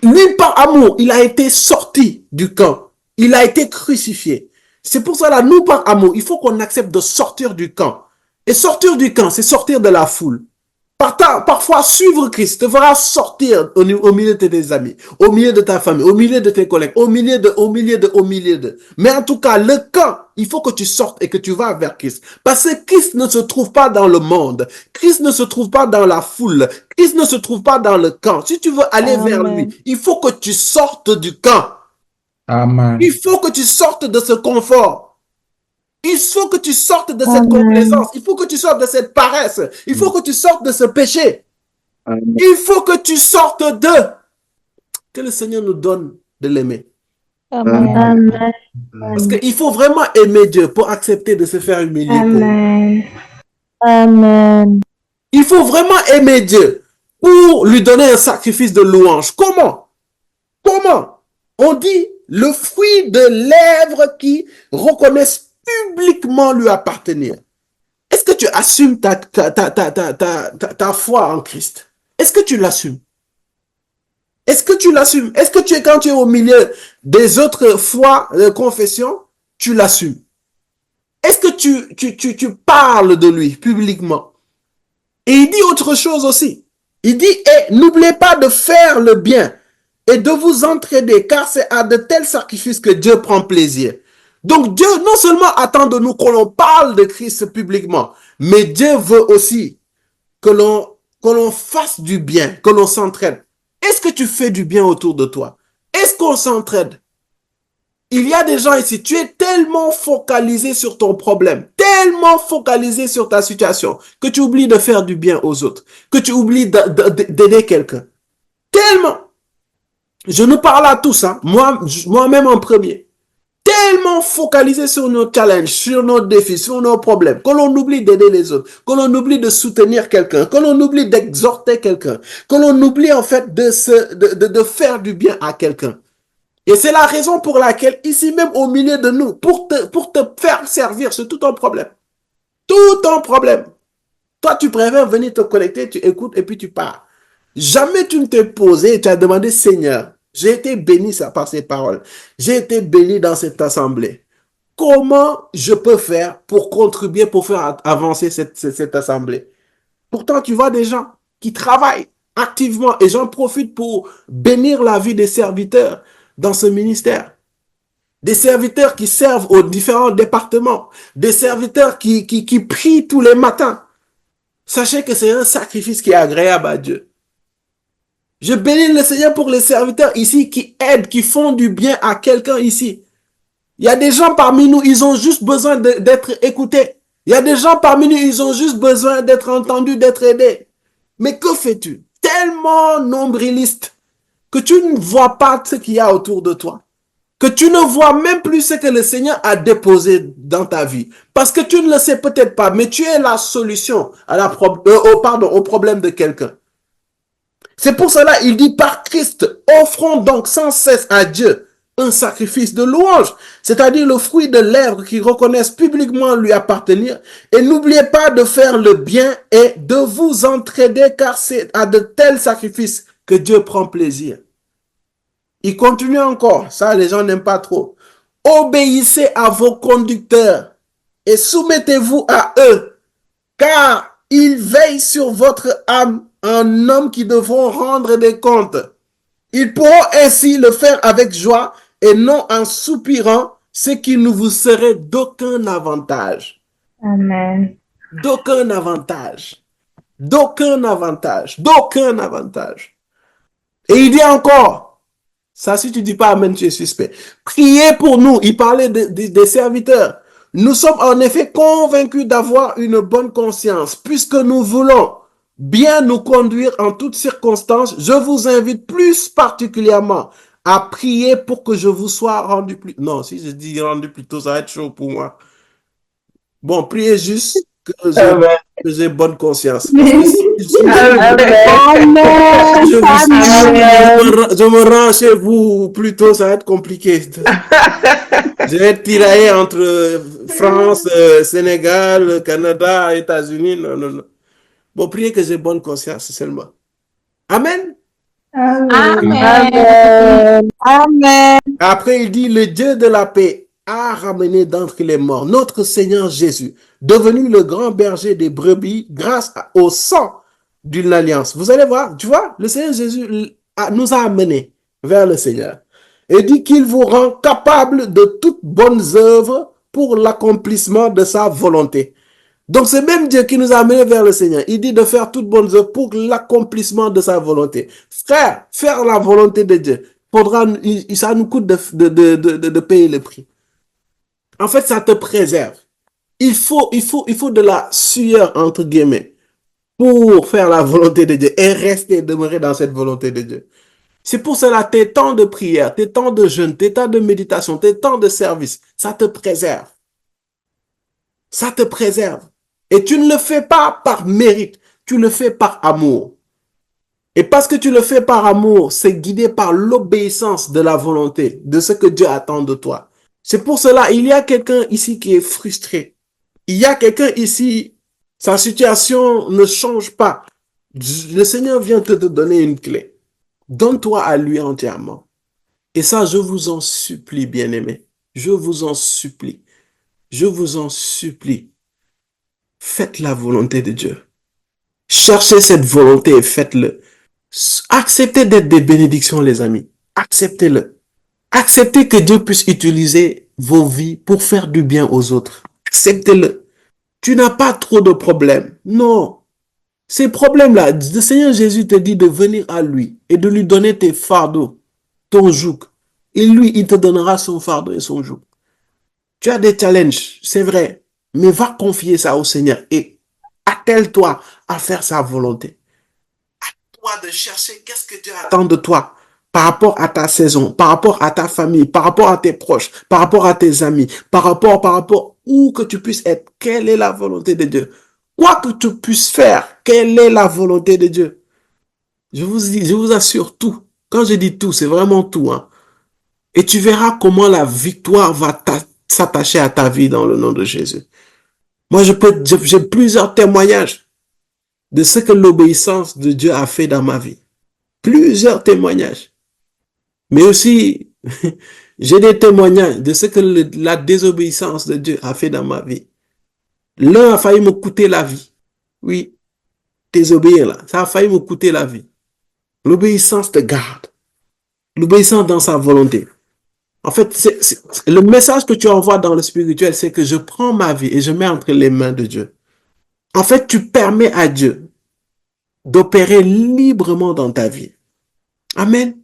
Lui, par amour, il a été sorti du camp. Il a été crucifié. C'est pour cela, nous, par amour, il faut qu'on accepte de sortir du camp. Et sortir du camp, c'est sortir de la foule. Parfois, suivre Christ te fera sortir au milieu de tes amis, au milieu de ta famille, au milieu de tes collègues, au milieu de. Mais en tout cas, le camp, il faut que tu sortes et que tu vas vers Christ. Parce que Christ ne se trouve pas dans le monde. Christ ne se trouve pas dans la foule. Christ ne se trouve pas dans le camp. Si tu veux aller vers lui, il faut que tu sortes du camp. Amen. Il faut que tu sortes de ce confort. Il faut que tu sortes de cette complaisance. Il faut que tu sortes de cette paresse. Il faut que tu sortes de ce péché. Il faut que tu sortes de... Que le Seigneur nous donne de l'aimer. Amen. Amen. Parce qu'il faut vraiment aimer Dieu pour accepter de se faire humilier. Amen. Amen. Il faut vraiment aimer Dieu pour lui donner un sacrifice de louange. Comment? Comment? On dit le fruit de lèvres qui reconnaissent publiquement lui appartenir. Est-ce que tu assumes ta foi en Christ? Est-ce que tu l'assumes? Est-ce que tu l'assumes? Est-ce que quand tu es au milieu des autres foi, confessions, tu l'assumes? Est-ce que tu parles de lui publiquement? Et il dit autre chose aussi. Il dit, n'oubliez pas de faire le bien et de vous entraider, car c'est à de tels sacrifices que Dieu prend plaisir. Donc Dieu non seulement attend de nous que l'on parle de Christ publiquement, mais Dieu veut aussi que l'on fasse du bien, que l'on s'entraide. Est-ce que tu fais du bien autour de toi? Est-ce qu'on s'entraide? Il y a des gens ici, tu es tellement focalisé sur ton problème, tellement focalisé sur ta situation, que tu oublies de faire du bien aux autres, que tu oublies d'aider quelqu'un. Tellement. Je nous parle à tous, hein, moi-même en premier. Tellement focalisé sur nos challenges, sur nos défis, sur nos problèmes, que l'on oublie d'aider les autres, que l'on oublie de soutenir quelqu'un, que l'on oublie d'exhorter quelqu'un, que l'on oublie en fait de faire du bien à quelqu'un. Et c'est la raison pour laquelle, ici même au milieu de nous, pour te faire servir, c'est tout un problème. Tout un problème. Toi, tu préfères venir te connecter, tu écoutes et puis tu pars. Jamais tu ne t'es posé et tu as demandé, Seigneur, j'ai été béni par ces paroles. J'ai été béni dans cette assemblée. Comment je peux faire pour contribuer, pour faire avancer cette assemblée? Pourtant, tu vois des gens qui travaillent activement et j'en profite pour bénir la vie des serviteurs dans ce ministère. Des serviteurs qui servent aux différents départements. Des serviteurs qui prient tous les matins. Sachez que c'est un sacrifice qui est agréable à Dieu. Je bénis le Seigneur pour les serviteurs ici qui aident, qui font du bien à quelqu'un ici. Il y a des gens parmi nous, ils ont juste besoin d'être écoutés. Il y a des gens parmi nous, ils ont juste besoin d'être entendus, d'être aidés. Mais que fais-tu? Tellement nombriliste que tu ne vois pas ce qu'il y a autour de toi. Que tu ne vois même plus ce que le Seigneur a déposé dans ta vie. Parce que tu ne le sais peut-être pas, mais tu es la solution au problème de quelqu'un. C'est pour cela il dit par Christ, offrons donc sans cesse à Dieu un sacrifice de louange, c'est-à-dire le fruit de lèvres qui reconnaissent publiquement lui appartenir. Et n'oubliez pas de faire le bien et de vous entraider, car c'est à de tels sacrifices que Dieu prend plaisir. Il continue encore, ça les gens n'aiment pas trop. Obéissez à vos conducteurs et soumettez-vous à eux, car ils veillent sur votre âme, un homme qui devront rendre des comptes. Ils pourront ainsi le faire avec joie et non en soupirant, ce qui ne vous serait d'aucun avantage. Amen. D'aucun avantage. D'aucun avantage. D'aucun avantage. Et il dit encore, ça si tu dis pas amen, tu es suspect. Priez pour nous. Il parlait des serviteurs. Nous sommes en effet convaincus d'avoir une bonne conscience, puisque nous voulons bien nous conduire en toutes circonstances. Je vous invite plus particulièrement à prier pour que je vous sois rendu plus... Non, si je dis rendu plus tôt, ça va être chaud pour moi. Bon, priez juste que j'ai bonne conscience. Je me rends chez vous plus tôt, ça va être compliqué. Je vais être tiraillé entre France, Sénégal, Canada, États-Unis. Non. Bon, priez que j'ai bonne conscience seulement. Amen. Amen. Amen. Après, il dit, le Dieu de la paix a ramené d'entre les morts notre Seigneur Jésus, devenu le grand berger des brebis grâce au sang d'une alliance. Vous allez voir, tu vois, le Seigneur Jésus nous a amenés vers le Seigneur et dit qu'il vous rend capable de toutes bonnes œuvres pour l'accomplissement de sa volonté. Donc, c'est même Dieu qui nous a amenés vers le Seigneur. Il dit de faire toutes bonnes œuvres pour l'accomplissement de sa volonté. Frère, faire la volonté de Dieu, ça nous coûte de payer le prix. En fait, ça te préserve. Il faut de la sueur, entre guillemets, pour faire la volonté de Dieu et rester, demeurer dans cette volonté de Dieu. C'est pour cela, tes temps de prière, tes temps de jeûne, tes temps de méditation, tes temps de service, ça te préserve. Ça te préserve. Et tu ne le fais pas par mérite, tu le fais par amour. Et parce que tu le fais par amour, c'est guidé par l'obéissance de la volonté, de ce que Dieu attend de toi. C'est pour cela, il y a quelqu'un ici qui est frustré. Il y a quelqu'un ici, sa situation ne change pas. Le Seigneur vient te donner une clé. Donne-toi à lui entièrement. Et ça, je vous en supplie, bien-aimés. Je vous en supplie. Je vous en supplie. Faites la volonté de Dieu. Cherchez cette volonté et faites-le. Acceptez d'être des bénédictions, les amis. Acceptez-le. Acceptez que Dieu puisse utiliser vos vies pour faire du bien aux autres. Acceptez-le. Tu n'as pas trop de problèmes. Non. Ces problèmes-là, le Seigneur Jésus te dit de venir à lui et de lui donner tes fardeaux, ton joug. Et lui, il te donnera son fardeau et son joug. Tu as des challenges, c'est vrai, mais va confier ça au Seigneur et attelle-toi à faire sa volonté. Toi de chercher qu'est-ce que Dieu attend de toi par rapport à ta saison, par rapport à ta famille, par rapport à tes proches, par rapport à tes amis, par rapport où que tu puisses être. Quelle est la volonté de Dieu? Quoi que tu puisses faire, quelle est la volonté de Dieu? Je vous assure tout. Quand je dis tout, c'est vraiment tout, hein. Et tu verras comment la victoire va s'attacher à ta vie dans le nom de Jésus. Moi, j'ai plusieurs témoignages de ce que l'obéissance de Dieu a fait dans ma vie. Plusieurs témoignages. Mais aussi, j'ai des témoignages de ce que la désobéissance de Dieu a fait dans ma vie. L'un a failli me coûter la vie. Oui, désobéir là, ça a failli me coûter la vie. L'obéissance te garde. L'obéissance dans sa volonté. En fait, le message que tu envoies dans le spirituel, c'est que je prends ma vie et je mets entre les mains de Dieu. En fait, tu permets à Dieu d'opérer librement dans ta vie. Amen.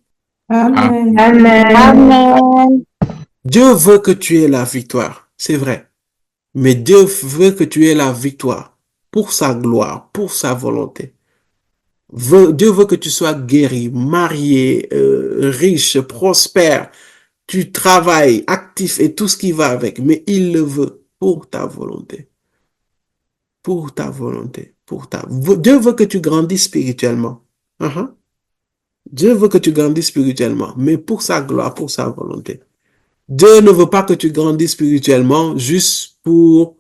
Amen. Amen. Amen. Dieu veut que tu aies la victoire, c'est vrai. Mais Dieu veut que tu aies la victoire pour sa gloire, pour sa volonté. Dieu veut que tu sois guéri, marié, riche, prospère, tu travailles, actif et tout ce qui va avec. Mais il le veut pour ta volonté. Pour ta volonté. Dieu veut que tu grandisses spirituellement. Dieu veut que tu grandisses spirituellement, mais pour sa gloire, pour sa volonté. Dieu ne veut pas que tu grandisses spirituellement juste pour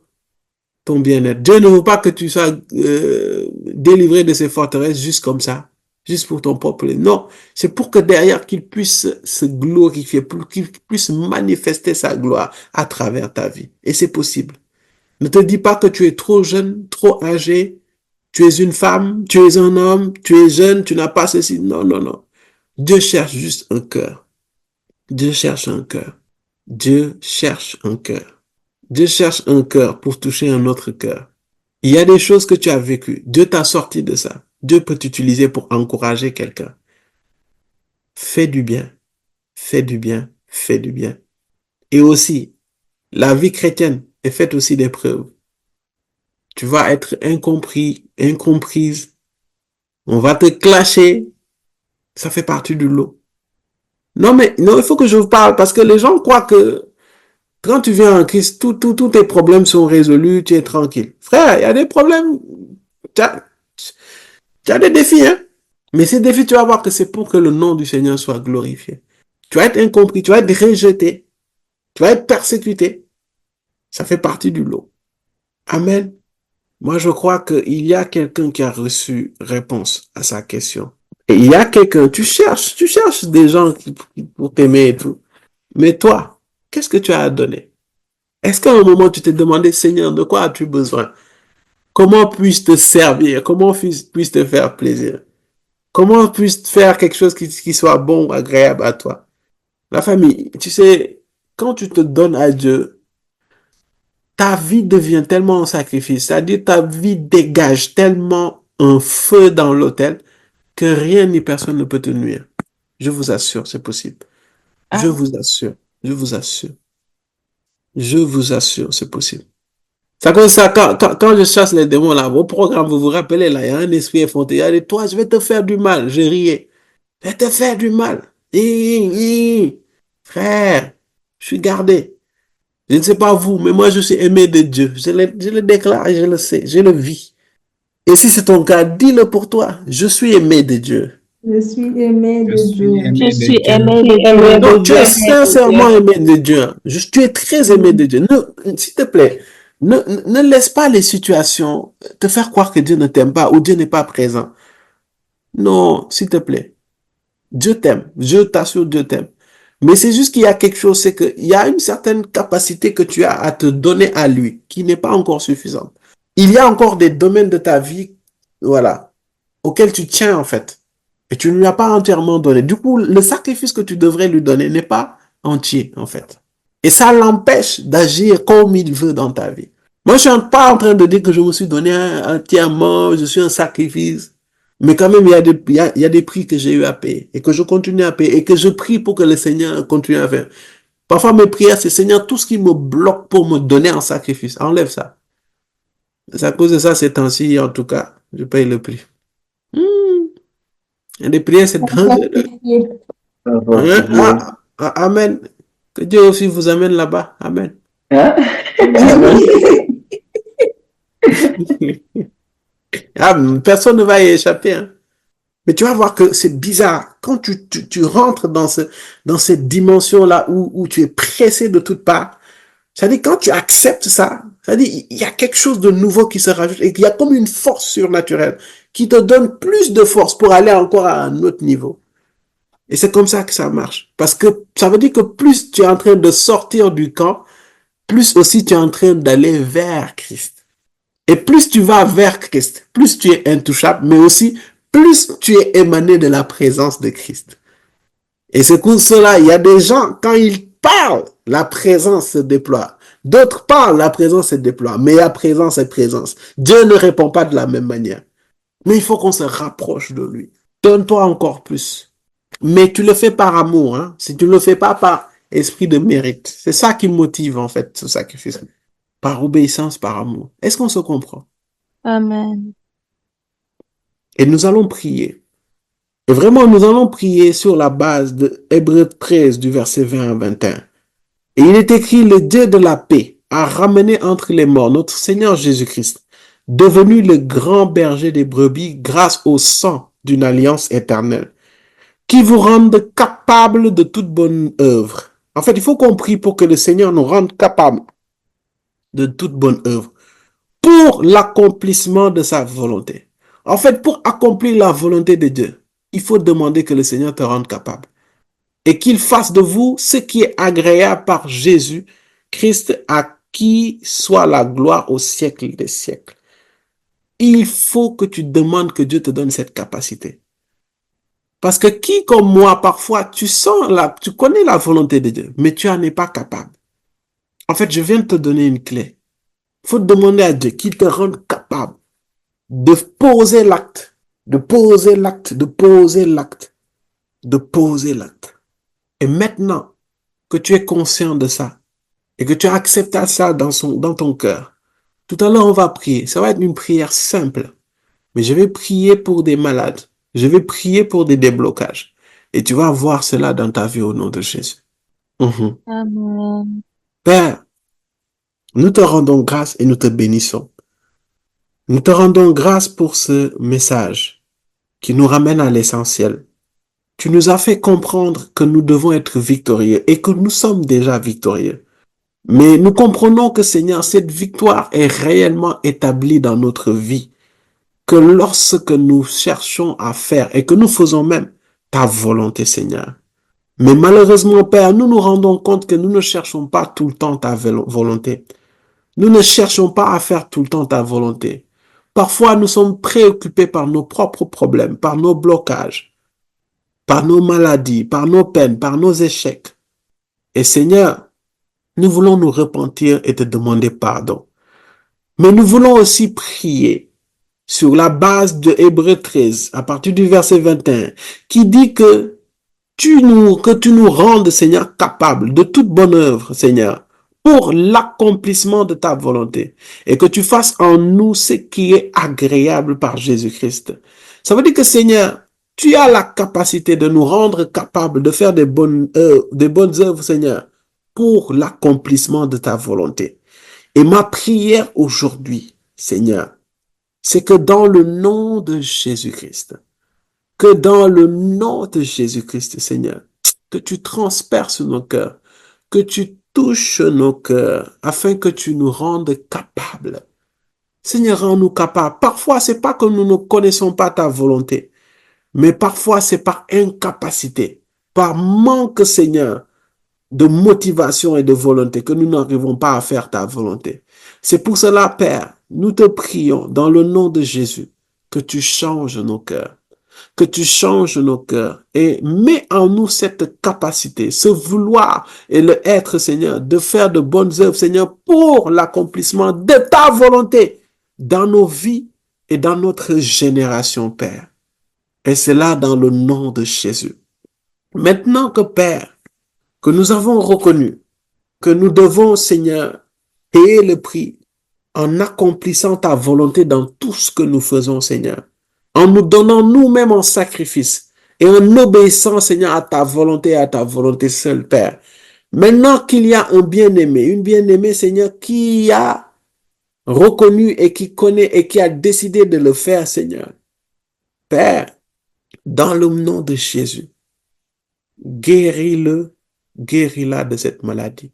ton bien-être. Dieu ne veut pas que tu sois délivré de ces forteresses juste comme ça, juste pour ton propre. Non, c'est pour que derrière qu'il puisse se glorifier, pour qu'il puisse manifester sa gloire à travers ta vie. Et c'est possible. Ne te dis pas que tu es trop jeune, trop âgé, tu es une femme, tu es un homme, tu es jeune, tu n'as pas ceci. Non, non, non. Dieu cherche juste un cœur. Dieu cherche un cœur. Dieu cherche un cœur. Dieu cherche un cœur pour toucher un autre cœur. Il y a des choses que tu as vécues. Dieu t'a sorti de ça. Dieu peut t'utiliser pour encourager quelqu'un. Fais du bien. Fais du bien. Fais du bien. Et aussi, la vie chrétienne est faite aussi d'épreuves. Tu vas être incompris, incomprise. On va te clasher. Ça fait partie du lot. Non, mais non, il faut que je vous parle parce que les gens croient que quand tu viens en Christ, tous tes problèmes sont résolus, tu es tranquille. Frère, il y a des problèmes. Tu as des défis, hein. Mais ces défis, tu vas voir que c'est pour que le nom du Seigneur soit glorifié. Tu vas être incompris, tu vas être rejeté, tu vas être persécuté. Ça fait partie du lot. Amen. Moi, je crois qu'il y a quelqu'un qui a reçu réponse à sa question. Et il y a quelqu'un, tu cherches des gens pour t'aimer et tout. Mais toi, qu'est-ce que tu as à donner? Est-ce qu'à un moment, tu t'es demandé, Seigneur, de quoi as-tu besoin? Comment puis-je te servir? Comment puis-je te faire plaisir? Comment puis-je faire quelque chose qui soit bon, agréable à toi? La famille, tu sais, quand tu te donnes à Dieu, ta vie devient tellement un sacrifice. C'est-à-dire, ta vie dégage tellement un feu dans l'autel que rien ni personne ne peut te nuire. Je vous assure, c'est possible. Je vous assure. Je vous assure. Je vous assure, c'est possible. C'est comme ça, quand je chasse les démons là, vos programmes, vous vous rappelez là, il y a un esprit effronté. Il y a dit, toi, je vais te faire du mal. Je riais. Je vais te faire du mal. Frère, je suis gardé. Je ne sais pas vous, mais moi, je suis aimé de Dieu. Je le déclare et je le sais. Je le vis. Et si c'est ton cas, dis-le pour toi. Je suis aimé de Dieu. Je suis aimé Je de suis Dieu. aimé Je de suis Dieu. aimé de Dieu. Donc, tu es sincèrement aimé de Dieu. Tu es très aimé de Dieu. S'il te plaît, ne laisse pas les situations te faire croire que Dieu ne t'aime pas ou Dieu n'est pas présent. Non, s'il te plaît. Dieu t'aime. Je t'assure, Dieu t'aime. Mais c'est juste qu'il y a quelque chose, c'est qu'il y a une certaine capacité que tu as à te donner à lui qui n'est pas encore suffisante. Il y a encore des domaines de ta vie, voilà, auxquels tu tiens en fait. Et tu ne lui as pas entièrement donné. Du coup, le sacrifice que tu devrais lui donner n'est pas entier en fait. Et ça l'empêche d'agir comme il veut dans ta vie. Moi, je ne suis pas en train de dire que je me suis donné entièrement, je suis un sacrifice. Mais quand même, il y a des prix que j'ai eu à payer et que je continue à payer et que je prie pour que le Seigneur continue à faire. Parfois, mes prières, c'est Seigneur, tout ce qui me bloque pour me donner en sacrifice, enlève ça. C'est à cause de ça, ces temps-ci, en tout cas, je paye le prix. Et les prières, c'est dangereux. Hein? Amen. Que Dieu aussi vous amène là-bas. Amen. Hein? Personne ne va y échapper. Hein. Mais tu vas voir que c'est bizarre. Quand tu rentres dans cette dimension-là où tu es pressé de toutes parts, c'est-à-dire quand tu acceptes ça, c'est-à-dire il y a quelque chose de nouveau qui se rajoute et il y a comme une force surnaturelle qui te donne plus de force pour aller encore à un autre niveau. Et c'est comme ça que ça marche. Parce que ça veut dire que plus tu es en train de sortir du camp, plus aussi tu es en train d'aller vers Christ. Et plus tu vas vers Christ, plus tu es intouchable, mais aussi plus tu es émané de la présence de Christ. Et c'est pour cela, il y a des gens, quand ils parlent, la présence se déploie. D'autres parlent, la présence se déploie. Mais la présence est présence. Dieu ne répond pas de la même manière. Mais il faut qu'on se rapproche de lui. Donne-toi encore plus. Mais tu le fais par amour. Hein? Si tu ne le fais pas par esprit de mérite. C'est ça qui motive en fait ce sacrifice. Par obéissance, par amour. Est-ce qu'on se comprend? Amen. Et nous allons prier. Et vraiment, nous allons prier sur la base de Hébreux 13 du verset 20 à 21. Et il est écrit, le Dieu de la paix a ramené entre les morts notre Seigneur Jésus-Christ, devenu le grand berger des brebis grâce au sang d'une alliance éternelle, qui vous rende capable de toute bonne œuvre. En fait, il faut qu'on prie pour que le Seigneur nous rende capables de toute bonne œuvre pour l'accomplissement de sa volonté. En fait, pour accomplir la volonté de Dieu, il faut demander que le Seigneur te rende capable et qu'il fasse de vous ce qui est agréable par Jésus Christ, à qui soit la gloire au siècle des siècles. Il faut que tu demandes que Dieu te donne cette capacité. Parce que qui comme moi, parfois, tu connais la volonté de Dieu, mais tu n'en es pas capable. En fait, je viens de te donner une clé. Il faut demander à Dieu qu'il te rende capable de poser l'acte, de poser l'acte, de poser l'acte, de poser l'acte. Et maintenant que tu es conscient de ça et que tu as accepté ça dans ton cœur, tout à l'heure on va prier. Ça va être une prière simple, mais je vais prier pour des malades. Je vais prier pour des déblocages. Et tu vas voir cela dans ta vie au nom de Jésus. Amen. Père, nous te rendons grâce et nous te bénissons. Nous te rendons grâce pour ce message qui nous ramène à l'essentiel. Tu nous as fait comprendre que nous devons être victorieux et que nous sommes déjà victorieux. Mais nous comprenons que, Seigneur, cette victoire est réellement établie dans notre vie. Que lorsque nous cherchons à faire et que nous faisons même ta volonté, Seigneur. Mais malheureusement, Père, nous nous rendons compte que nous ne cherchons pas tout le temps ta volonté. Nous ne cherchons pas à faire tout le temps ta volonté. Parfois, nous sommes préoccupés par nos propres problèmes, par nos blocages, par nos maladies, par nos peines, par nos échecs. Et Seigneur, nous voulons nous repentir et te demander pardon. Mais nous voulons aussi prier sur la base de Hébreux 13, à partir du verset 21, qui dit que tu nous rendes, Seigneur, capables de toute bonne œuvre, Seigneur, pour l'accomplissement de ta volonté, et que tu fasses en nous ce qui est agréable par Jésus-Christ. Ça veut dire que, Seigneur, tu as la capacité de nous rendre capables de faire des bonnes œuvres, Seigneur, pour l'accomplissement de ta volonté. Et ma prière aujourd'hui, Seigneur, c'est que dans le nom de Jésus-Christ, Seigneur, que tu transperces nos cœurs, que tu touches nos cœurs, afin que tu nous rendes capables. Seigneur, rends-nous capables. Parfois, c'est pas que nous ne connaissons pas ta volonté, mais parfois, c'est par incapacité, par manque, Seigneur, de motivation et de volonté que nous n'arrivons pas à faire ta volonté. C'est pour cela, Père, nous te prions dans le nom de Jésus que tu changes nos cœurs, que tu changes nos cœurs et mets en nous cette capacité, ce vouloir et le être, Seigneur, de faire de bonnes œuvres, Seigneur, pour l'accomplissement de ta volonté dans nos vies et dans notre génération, Père. Et c'est là dans le nom de Jésus. Maintenant que, Père, que nous avons reconnu que nous devons, Seigneur, payer le prix en accomplissant ta volonté dans tout ce que nous faisons, Seigneur, en nous donnant nous-mêmes en sacrifice et en obéissant, Seigneur, à ta volonté seule, Père. Maintenant qu'il y a un bien-aimé, une bien-aimée, Seigneur, qui a reconnu et qui connaît et qui a décidé de le faire, Seigneur. Père, dans le nom de Jésus, guéris-le, guéris-la de cette maladie.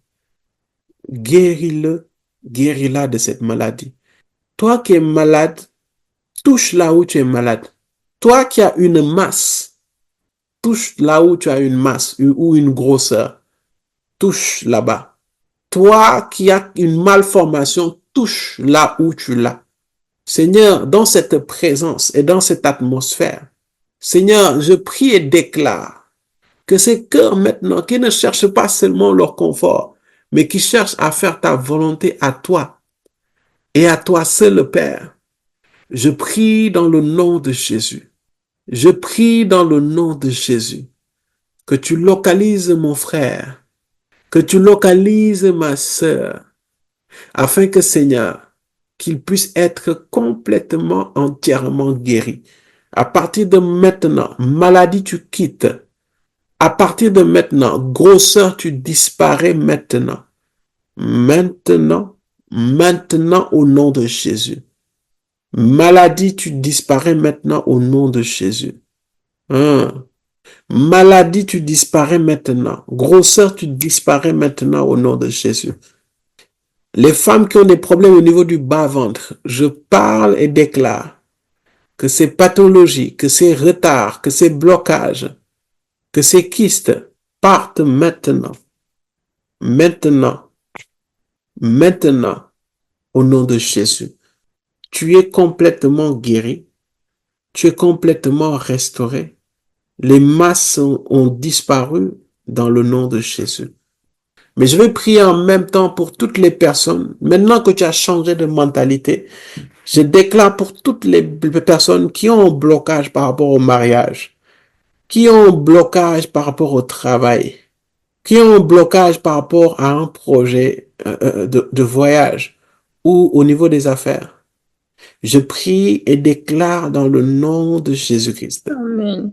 Guéris-le, guéris-la de cette maladie. Toi qui es malade, touche là où tu es malade. Toi qui as une masse, touche là où tu as une masse ou une grosseur. Touche là-bas. Toi qui as une malformation, touche là où tu l'as. Seigneur, dans cette présence et dans cette atmosphère, Seigneur, je prie et déclare que ces cœurs maintenant qui ne cherchent pas seulement leur confort, mais qui cherchent à faire ta volonté à toi et à toi seul, Père. Je prie dans le nom de Jésus. Je prie dans le nom de Jésus que tu localises mon frère, que tu localises ma sœur, afin que, Seigneur, qu'il puisse être complètement, entièrement guéri. À partir de maintenant, maladie, tu quittes. À partir de maintenant, grosseur, tu disparais maintenant. Maintenant, au nom de Jésus. Maladie, tu disparais maintenant au nom de Jésus. Maladie, tu disparais maintenant. Grosseur, tu disparais maintenant au nom de Jésus. Les femmes qui ont des problèmes au niveau du bas-ventre, je parle et déclare que ces pathologies, que ces retards, que ces blocages, que ces kystes partent maintenant. Maintenant, au nom de Jésus. Tu es complètement guéri. Tu es complètement restauré. Les masses ont disparu dans le nom de Jésus. Mais je vais prier en même temps pour toutes les personnes. Maintenant que tu as changé de mentalité, je déclare pour toutes les personnes qui ont un blocage par rapport au mariage, qui ont un blocage par rapport au travail, qui ont un blocage par rapport à un projet de voyage ou au niveau des affaires. Je prie et déclare dans le nom de Jésus-Christ. Amen.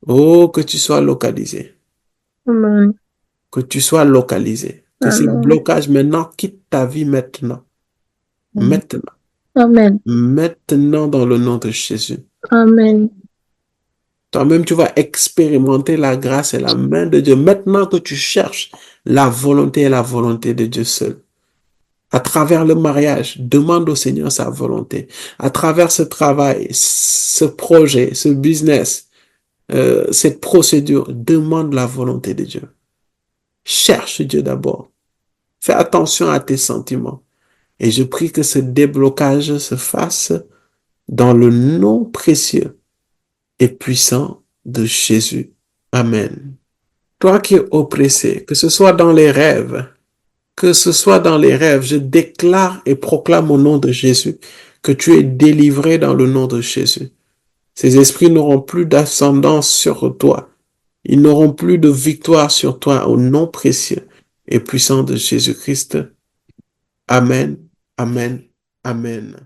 Oh, que tu sois localisé. Amen. Que tu sois localisé. Que ces Amen. blocages maintenant quittent ta vie maintenant. Maintenant. Amen. Maintenant dans le nom de Jésus. Amen. Toi-même, tu vas expérimenter la grâce et la main de Dieu. Maintenant que tu cherches la volonté de Dieu seul. À travers le mariage, demande au Seigneur sa volonté. À travers ce travail, ce projet, ce business, cette procédure, demande la volonté de Dieu. Cherche Dieu d'abord. Fais attention à tes sentiments. Et je prie que ce déblocage se fasse dans le nom précieux et puissant de Jésus. Amen. Toi qui es oppressé, que ce soit dans les rêves, je déclare et proclame au nom de Jésus que tu es délivré dans le nom de Jésus. Ces esprits n'auront plus d'ascendance sur toi. Ils n'auront plus de victoire sur toi au nom précieux et puissant de Jésus-Christ. Amen, amen, amen.